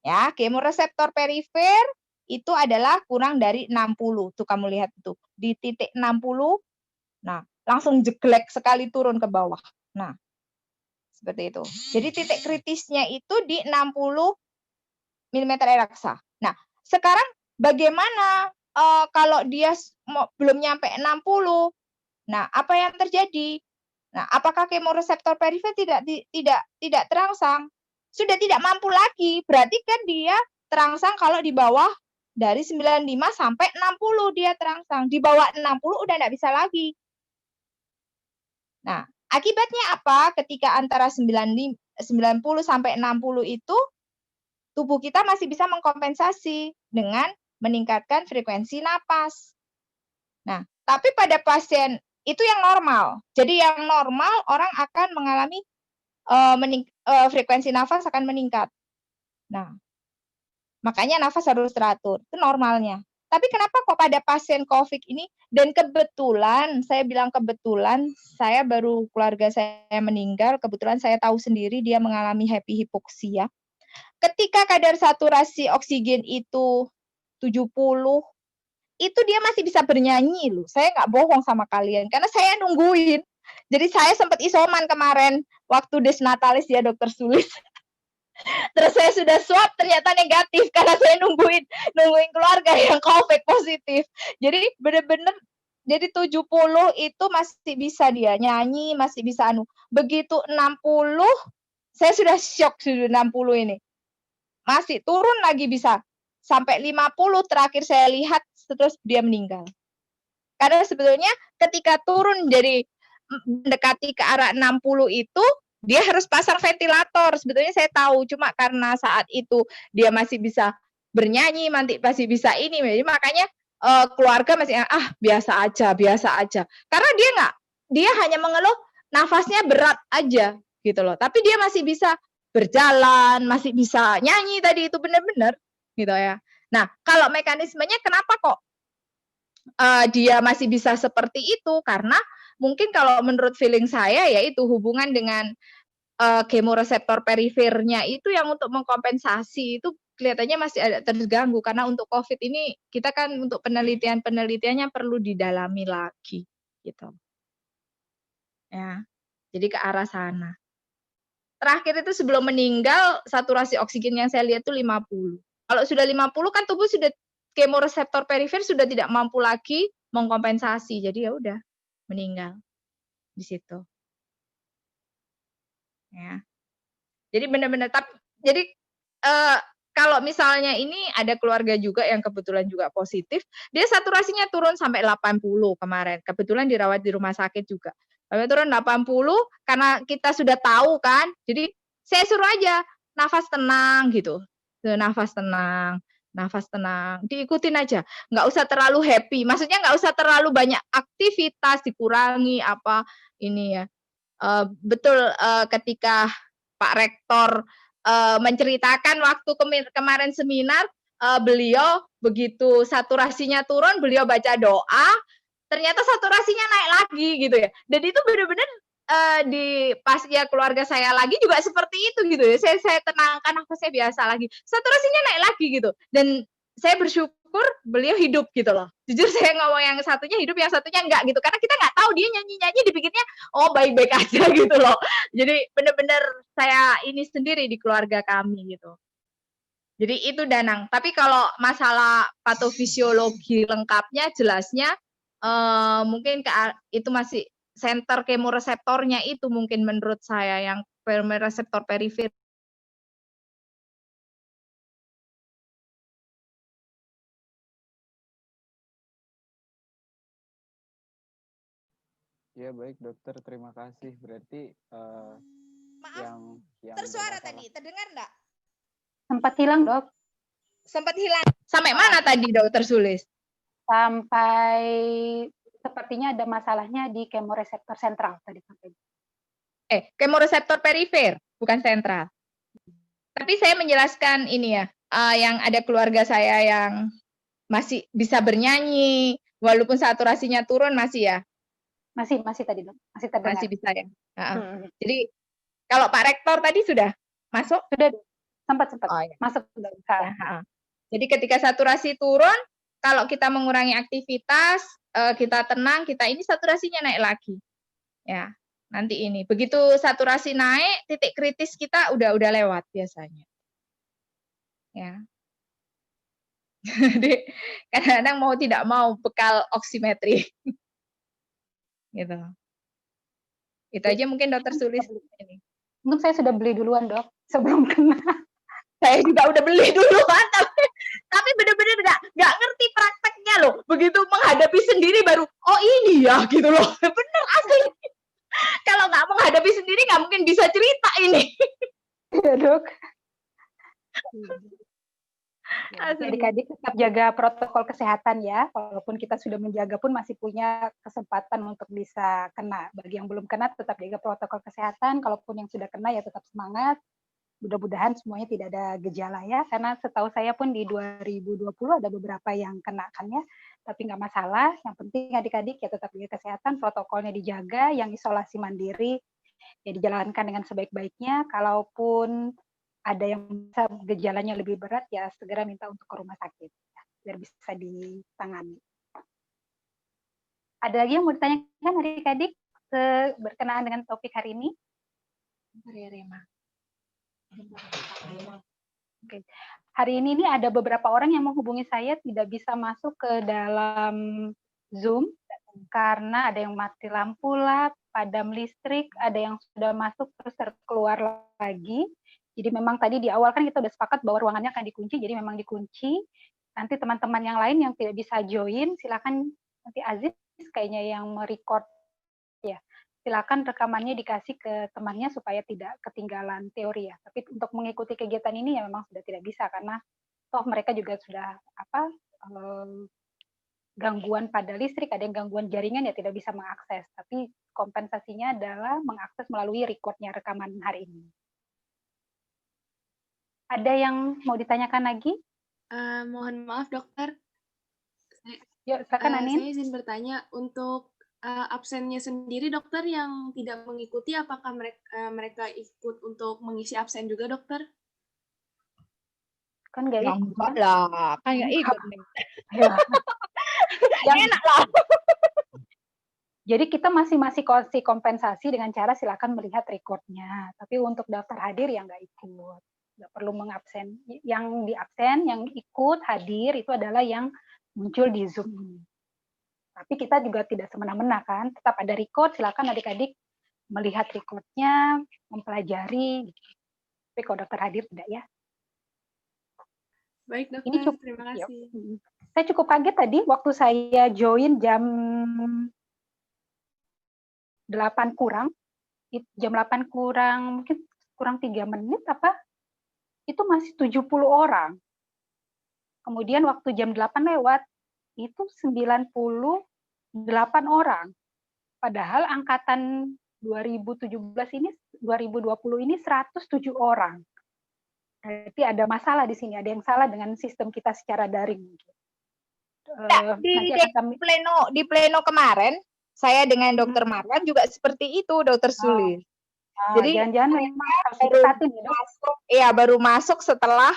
Ya, kemoreseptor perifer itu adalah kurang dari 60. Tuh kamu lihat itu. Di titik 60, nah, langsung jeglek sekali turun ke bawah. Nah, seperti itu. Jadi titik kritisnya itu di 60 mm raksa. Nah, sekarang bagaimana kalau dia belum nyampe 60? Nah, apa yang terjadi? Nah, apakah kemoreseptor perifer tidak terangsang? Sudah tidak mampu lagi. Berarti kan dia terangsang kalau di bawah dari 95 sampai 60 dia terangsang. Di bawah 60 udah tidak bisa lagi. Nah, akibatnya apa? Ketika antara 90 sampai 60 itu tubuh kita masih bisa mengkompensasi dengan meningkatkan frekuensi napas. Nah, tapi pada pasien itu yang normal. Jadi yang normal orang akan mengalami frekuensi nafas akan meningkat. Nah, makanya nafas harus teratur. Itu normalnya. Tapi kenapa kok pada pasien COVID ini, dan kebetulan, saya bilang kebetulan, saya baru keluarga saya meninggal, kebetulan saya tahu sendiri dia mengalami happy hipoksia. Ketika kadar saturasi oksigen itu 70, itu dia masih bisa bernyanyi loh. Saya nggak bohong sama kalian, karena saya nungguin. Jadi saya sempat isoman kemarin, waktu desnatalis dia dokter Sulis. Terus saya sudah swab ternyata negatif karena saya nungguin keluarga yang COVID positif. Jadi benar-benar jadi 70 itu masih bisa dia nyanyi, masih bisa anu. Begitu 60 saya sudah shock sudah 60 ini. Masih turun lagi bisa sampai 50 terakhir saya lihat terus dia meninggal. Karena sebetulnya ketika turun jadi mendekati ke arah 60 itu dia harus pasang ventilator. Sebetulnya saya tahu, cuma karena saat itu dia masih bisa bernyanyi, masih bisa ini, makanya keluarga masih biasa aja. Karena dia hanya mengeluh nafasnya berat aja gitu loh. Tapi dia masih bisa berjalan, masih bisa nyanyi tadi itu benar-benar gitu ya. Nah, kalau mekanismenya kenapa kok dia masih bisa seperti itu? Karena mungkin kalau menurut feeling saya yaitu hubungan dengan kemoreseptor perifernya itu yang untuk mengkompensasi itu kelihatannya masih ada terganggu karena untuk COVID ini kita kan untuk penelitiannya perlu didalami lagi gitu. Ya. Jadi ke arah sana. Terakhir itu sebelum meninggal saturasi oksigen yang saya lihat itu 50. Kalau sudah 50 kan tubuh sudah kemoreseptor perifer sudah tidak mampu lagi mengkompensasi. Jadi ya udah meninggal di situ. Ya. Jadi benar-benar jadi kalau misalnya ini ada keluarga juga yang kebetulan juga positif, dia saturasinya turun sampai 80 kemarin. Kebetulan dirawat di rumah sakit juga. Sampai turun 80 karena kita sudah tahu kan. Jadi saya suruh aja nafas tenang gitu. Nafas tenang, nafas tenang. Diikutin aja. Nggak usah terlalu happy. Maksudnya nggak usah terlalu banyak aktivitas, dikurangi apa ini ya. Betul ketika Pak Rektor menceritakan waktu kemarin seminar, beliau begitu saturasinya turun, beliau baca doa, ternyata saturasinya naik lagi gitu ya. Dan itu benar-benar di pas ya keluarga saya lagi juga seperti itu gitu ya. Saya tenangkan nafasnya biasa lagi, saturasinya naik lagi gitu. Dan saya bersyukur beliau hidup gitu loh. Jujur saya ngomong yang satunya hidup, yang satunya enggak gitu. Karena kita nggak tahu dia nyanyi-nyanyi dipikirnya oh baik-baik aja gitu loh. Jadi benar-benar saya ini sendiri di keluarga kami gitu. Jadi itu Danang. Tapi kalau masalah patofisiologi lengkapnya jelasnya mungkin itu masih center kemoreseptornya itu mungkin menurut saya yang reseptor perifer. Ya baik dokter, terima kasih. Berarti Maaf, yang tersuara tadi, terdengar enggak? Sempat hilang, Dok. Sempat hilang. Sampai mana tadi, Dokter Sulis? Sampai sepertinya ada masalahnya di kemoreseptor sentral tadi sampai. Kemoreseptor perifer, bukan sentral. Tapi saya menjelaskan ini ya, yang ada keluarga saya yang masih bisa bernyanyi, walaupun saturasinya turun masih ya? Masih tadi, Dok. Masih terdengar. Masih bisa ya. Jadi kalau Pak Rektor tadi sudah masuk? Sudah, sempat masuk. Jadi ketika saturasi turun, kalau kita mengurangi aktivitas, kita tenang, kita ini saturasinya naik lagi. Ya, nanti ini. Begitu saturasi naik, titik kritis kita udah lewat biasanya. Ya. Jadi kadang-kadang mau tidak mau bekal oksimetri. Gitu. Itu aja mungkin Dokter Sulis ini. Mungkin saya sudah beli duluan, Dok, sebelum kena. Saya juga udah beli duluan, tapi bener-bener nggak ngerti prakteknya loh. Begitu menghadapi sendiri baru, oh ini ya gitu loh. Bener asli. Kalau nggak menghadapi sendiri nggak mungkin bisa cerita ini. Iya, Dok. Adik-adik tetap jaga protokol kesehatan ya. Walaupun kita sudah menjaga pun masih punya kesempatan untuk bisa kena. Bagi yang belum kena tetap jaga protokol kesehatan. Kalaupun yang sudah kena ya tetap semangat. Mudah-mudahan semuanya tidak ada gejala ya. Karena setahu saya pun di 2020 ada beberapa yang kena kan ya. Tapi nggak masalah. Yang penting adik-adik ya tetap jaga kesehatan. Protokolnya dijaga. Yang isolasi mandiri ya dijalankan dengan sebaik-baiknya. Kalaupun ada yang bisa gejalanya lebih berat, ya segera minta untuk ke rumah sakit, ya, biar bisa ditangani. Ada lagi yang mau ditanyakan adik-adik berkenaan dengan topik hari ini? Oke. Hari ini ada beberapa orang yang menghubungi saya tidak bisa masuk ke dalam Zoom, karena ada yang mati lampu lah, padam listrik, ada yang sudah masuk terus keluar lagi. Jadi memang tadi di awal kan kita udah sepakat bahwa ruangannya akan dikunci, jadi memang dikunci. Nanti teman-teman yang lain yang tidak bisa join, silakan nanti Aziz kayaknya yang merecord ya. Silakan rekamannya dikasih ke temannya supaya tidak ketinggalan teori ya. Tapi untuk mengikuti kegiatan ini ya memang sudah tidak bisa karena toh mereka juga sudah gangguan pada listrik, ada yang gangguan jaringan ya tidak bisa mengakses. Tapi kompensasinya adalah mengakses melalui recordnya rekaman hari ini. Ada yang mau ditanyakan lagi? Mohon maaf dokter. Yuk, silakan Anin. Saya izin bertanya, untuk absennya sendiri dokter yang tidak mengikuti, apakah mereka ikut untuk mengisi absen juga dokter? Kan nggak ikut. Enggak lah, kan nggak ikut nih. Yang enak lah. Jadi kita masih kasih kompensasi dengan cara silakan melihat recordnya. Tapi untuk daftar hadir yang nggak ikut. Nggak perlu mengabsen. Yang di absen, yang ikut hadir itu adalah yang muncul di Zoom ini. Tapi kita juga tidak semena-mena kan, tetap ada record, silakan adik-adik melihat recordnya, mempelajari. Tapi kalau daftar hadir tidak ya. Baik dokter, ini cukup, terima kasih. Saya cukup kaget tadi waktu saya join jam 8 kurang, jam 8 kurang mungkin kurang 3 menit apa, itu masih 70 orang. Kemudian waktu jam 8 lewat, itu 98 orang. Padahal angkatan 2017 ini, 2020 ini 107 orang. Berarti ada masalah di sini, ada yang salah dengan sistem kita secara daring. Di pleno kemarin, saya dengan Dokter Marwan juga seperti itu, Dokter Sulis. Jadi jangan-jangan baru masuk setelah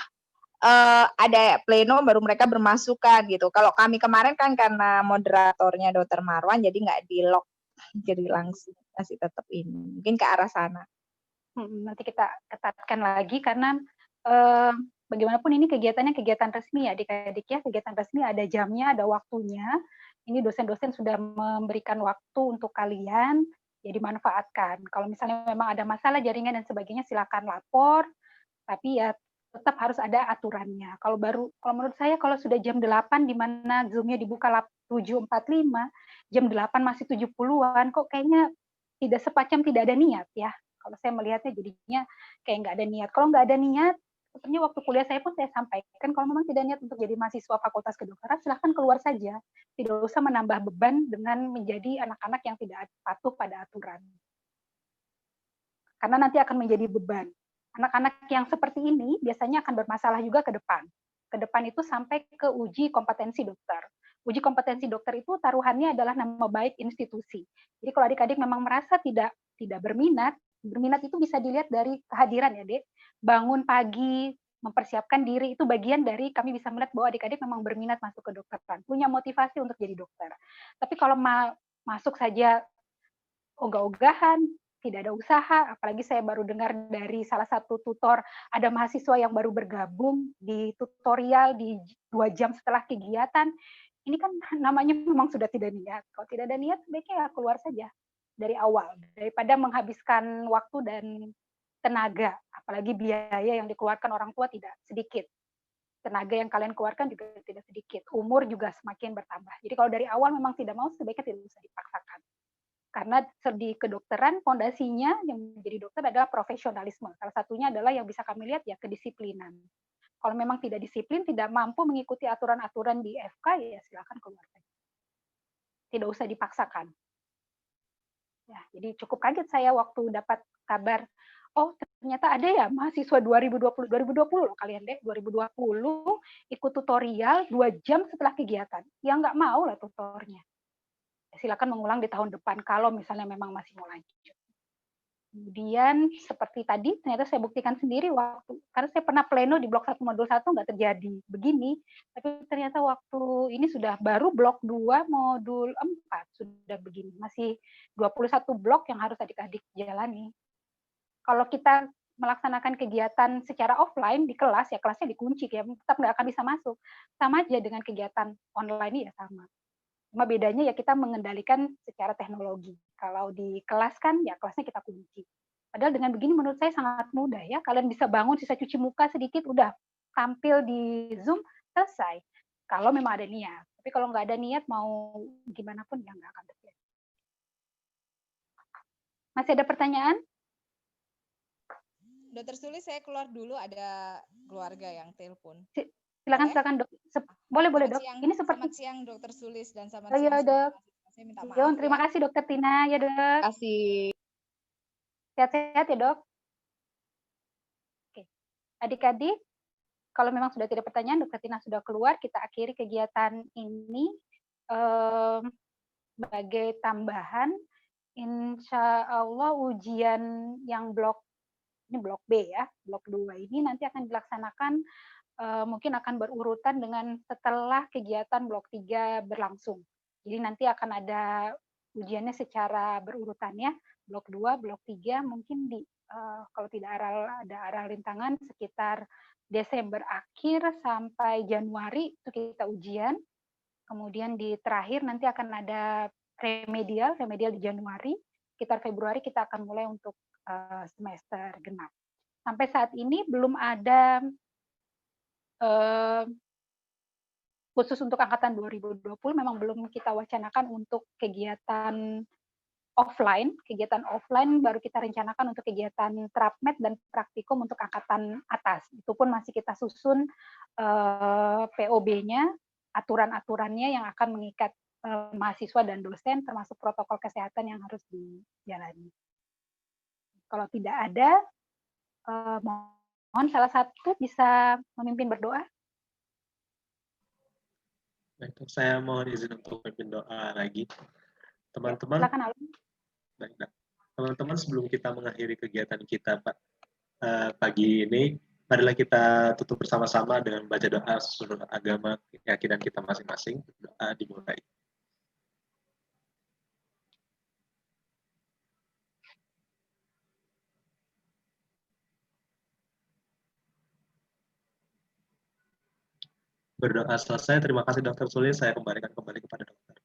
ada pleno, baru mereka bermasukan gitu. Kalau kami kemarin kan karena moderatornya Dokter Marwan, jadi nggak di lock, jadi langsung masih tetap ini. Mungkin ke arah sana. Nanti kita ketatkan lagi karena bagaimanapun ini kegiatannya kegiatan resmi ya adik-adik ya, kegiatan resmi ada jamnya, ada waktunya. Ini dosen-dosen sudah memberikan waktu untuk kalian, ya dimanfaatkan. Kalau misalnya memang ada masalah jaringan dan sebagainya, silakan lapor, tapi ya tetap harus ada aturannya. Kalau menurut saya kalau sudah jam 8 di mana Zoom-nya dibuka 7.45, jam 8 masih 70-an, kok kayaknya tidak sepacam tidak ada niat ya. Kalau saya melihatnya jadinya kayak nggak ada niat. Kalau nggak ada niat, sebenarnya waktu kuliah saya pun saya sampaikan, kalau memang tidak niat untuk jadi mahasiswa Fakultas Kedokteran, silahkan keluar saja. Tidak usah menambah beban dengan menjadi anak-anak yang tidak patuh pada aturan. Karena nanti akan menjadi beban. Anak-anak yang seperti ini biasanya akan bermasalah juga ke depan. Ke depan itu sampai ke uji kompetensi dokter. Uji kompetensi dokter itu taruhannya adalah nama baik institusi. Jadi kalau adik-adik memang merasa tidak berminat itu bisa dilihat dari kehadiran ya, Dek. Bangun pagi, mempersiapkan diri, itu bagian dari kami bisa melihat bahwa adik-adik memang berminat masuk ke kedokteran, punya motivasi untuk jadi dokter. Tapi kalau masuk saja ogah-ogahan, tidak ada usaha, apalagi saya baru dengar dari salah satu tutor, ada mahasiswa yang baru bergabung di tutorial di 2 jam setelah kegiatan, ini kan namanya memang sudah tidak niat. Kalau tidak ada niat, sebaiknya keluar saja dari awal, daripada menghabiskan waktu dan tenaga, apalagi biaya yang dikeluarkan orang tua tidak sedikit. Tenaga yang kalian keluarkan juga tidak sedikit. Umur juga semakin bertambah. Jadi kalau dari awal memang tidak mau, sebaiknya tidak usah dipaksakan. Karena di kedokteran, fondasinya yang menjadi dokter adalah profesionalisme. Salah satunya adalah yang bisa kami lihat ya kedisiplinan. Kalau memang tidak disiplin, tidak mampu mengikuti aturan-aturan di FK, ya silakan keluar. Tidak usah dipaksakan. Ya, jadi cukup kaget saya waktu dapat kabar, oh ternyata ada ya mahasiswa 2020 loh kalian deh, 2020 ikut tutorial 2 jam setelah kegiatan. Ya nggak mau lah tutornya. Silakan mengulang di tahun depan kalau misalnya memang masih mau lanjut. Kemudian seperti tadi ternyata saya buktikan sendiri karena saya pernah pleno di blok 1 modul 1 nggak terjadi begini, tapi ternyata waktu ini sudah baru blok 2 modul 4 sudah begini, masih 21 blok yang harus adik-adik jalani. Kalau kita melaksanakan kegiatan secara offline di kelas, ya kelasnya dikunci, ya tetap nggak akan bisa masuk. Sama aja dengan kegiatan online ya sama. Cuma bedanya ya kita mengendalikan secara teknologi. Kalau di kelas kan ya kelasnya kita kunci. Padahal dengan begini menurut saya sangat mudah ya. Kalian bisa bangun, sisa cuci muka sedikit, udah tampil di Zoom, selesai. Kalau memang ada niat. Tapi kalau nggak ada niat, mau gimana pun ya nggak akan terjadi. Masih ada pertanyaan? Dokter Sulis, saya keluar dulu, ada keluarga yang telepon. Silakan dok. Boleh dok. Ini seperti selamat siang Dokter Sulis dan selamat siang. Iya dok. Saya minta maaf. Terima kasih Dokter Tina ya dok. Terima kasih. Sehat-sehat ya dok. Oke. Adik-adik, kalau memang sudah tidak pertanyaan, Dokter Tina sudah keluar, kita akhiri kegiatan ini sebagai tambahan. Insya Allah ujian yang ini blok B ya, blok 2 ini nanti akan dilaksanakan mungkin akan berurutan dengan setelah kegiatan blok 3 berlangsung. Jadi nanti akan ada ujiannya secara berurutan ya. Blok 2, blok 3 mungkin kalau tidak ada arah rintangan sekitar Desember akhir sampai Januari itu kita ujian. Kemudian di terakhir nanti akan ada remedial di Januari. Sekitar Februari kita akan mulai untuk semester genap. Sampai saat ini belum ada khusus untuk angkatan 2020 memang belum kita wacanakan untuk kegiatan offline, kegiatan offline baru kita rencanakan untuk kegiatan Trapmed dan praktikum untuk angkatan atas. Itu pun masih kita susun POB-nya, aturan-aturannya yang akan mengikat mahasiswa dan dosen, termasuk protokol kesehatan yang harus dijalani. Kalau tidak ada, mohon salah satu bisa memimpin berdoa. Baik, saya mohon izin untuk memimpin doa lagi. Teman-teman, silakan Alun. Teman-teman, sebelum kita mengakhiri kegiatan kita pagi ini, marilah kita tutup bersama-sama dengan baca doa seluruh agama keyakinan kita masing-masing. Doa dimulai. Berdoa selesai. Terima kasih Dr. Suli. Saya kembalikan kembali kepada dokter.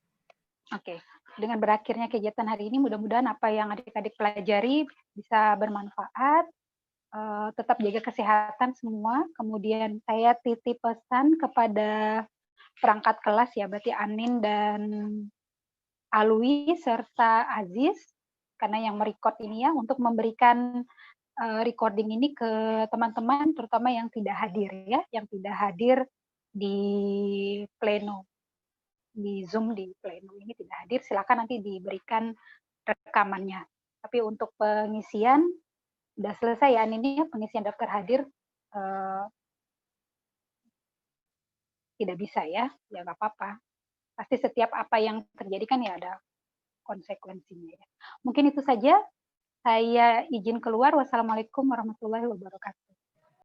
Oke. Dengan berakhirnya kegiatan hari ini, mudah-mudahan apa yang adik-adik pelajari bisa bermanfaat. Tetap jaga kesehatan semua. Kemudian saya titip pesan kepada perangkat kelas ya, berarti Anin dan Alwi serta Aziz, karena yang merecord ini ya, untuk memberikan recording ini ke teman-teman, terutama yang tidak hadir ya, yang tidak hadir di pleno. Di Zoom di pleno ini tidak hadir, silakan nanti diberikan rekamannya. Tapi untuk pengisian sudah selesai ya ini ya, pengisian daftar hadir tidak bisa ya nggak apa-apa. Pasti setiap apa yang terjadi kan ya ada konsekuensinya ya. Mungkin itu saja. Saya izin keluar. Wassalamualaikum warahmatullahi wabarakatuh.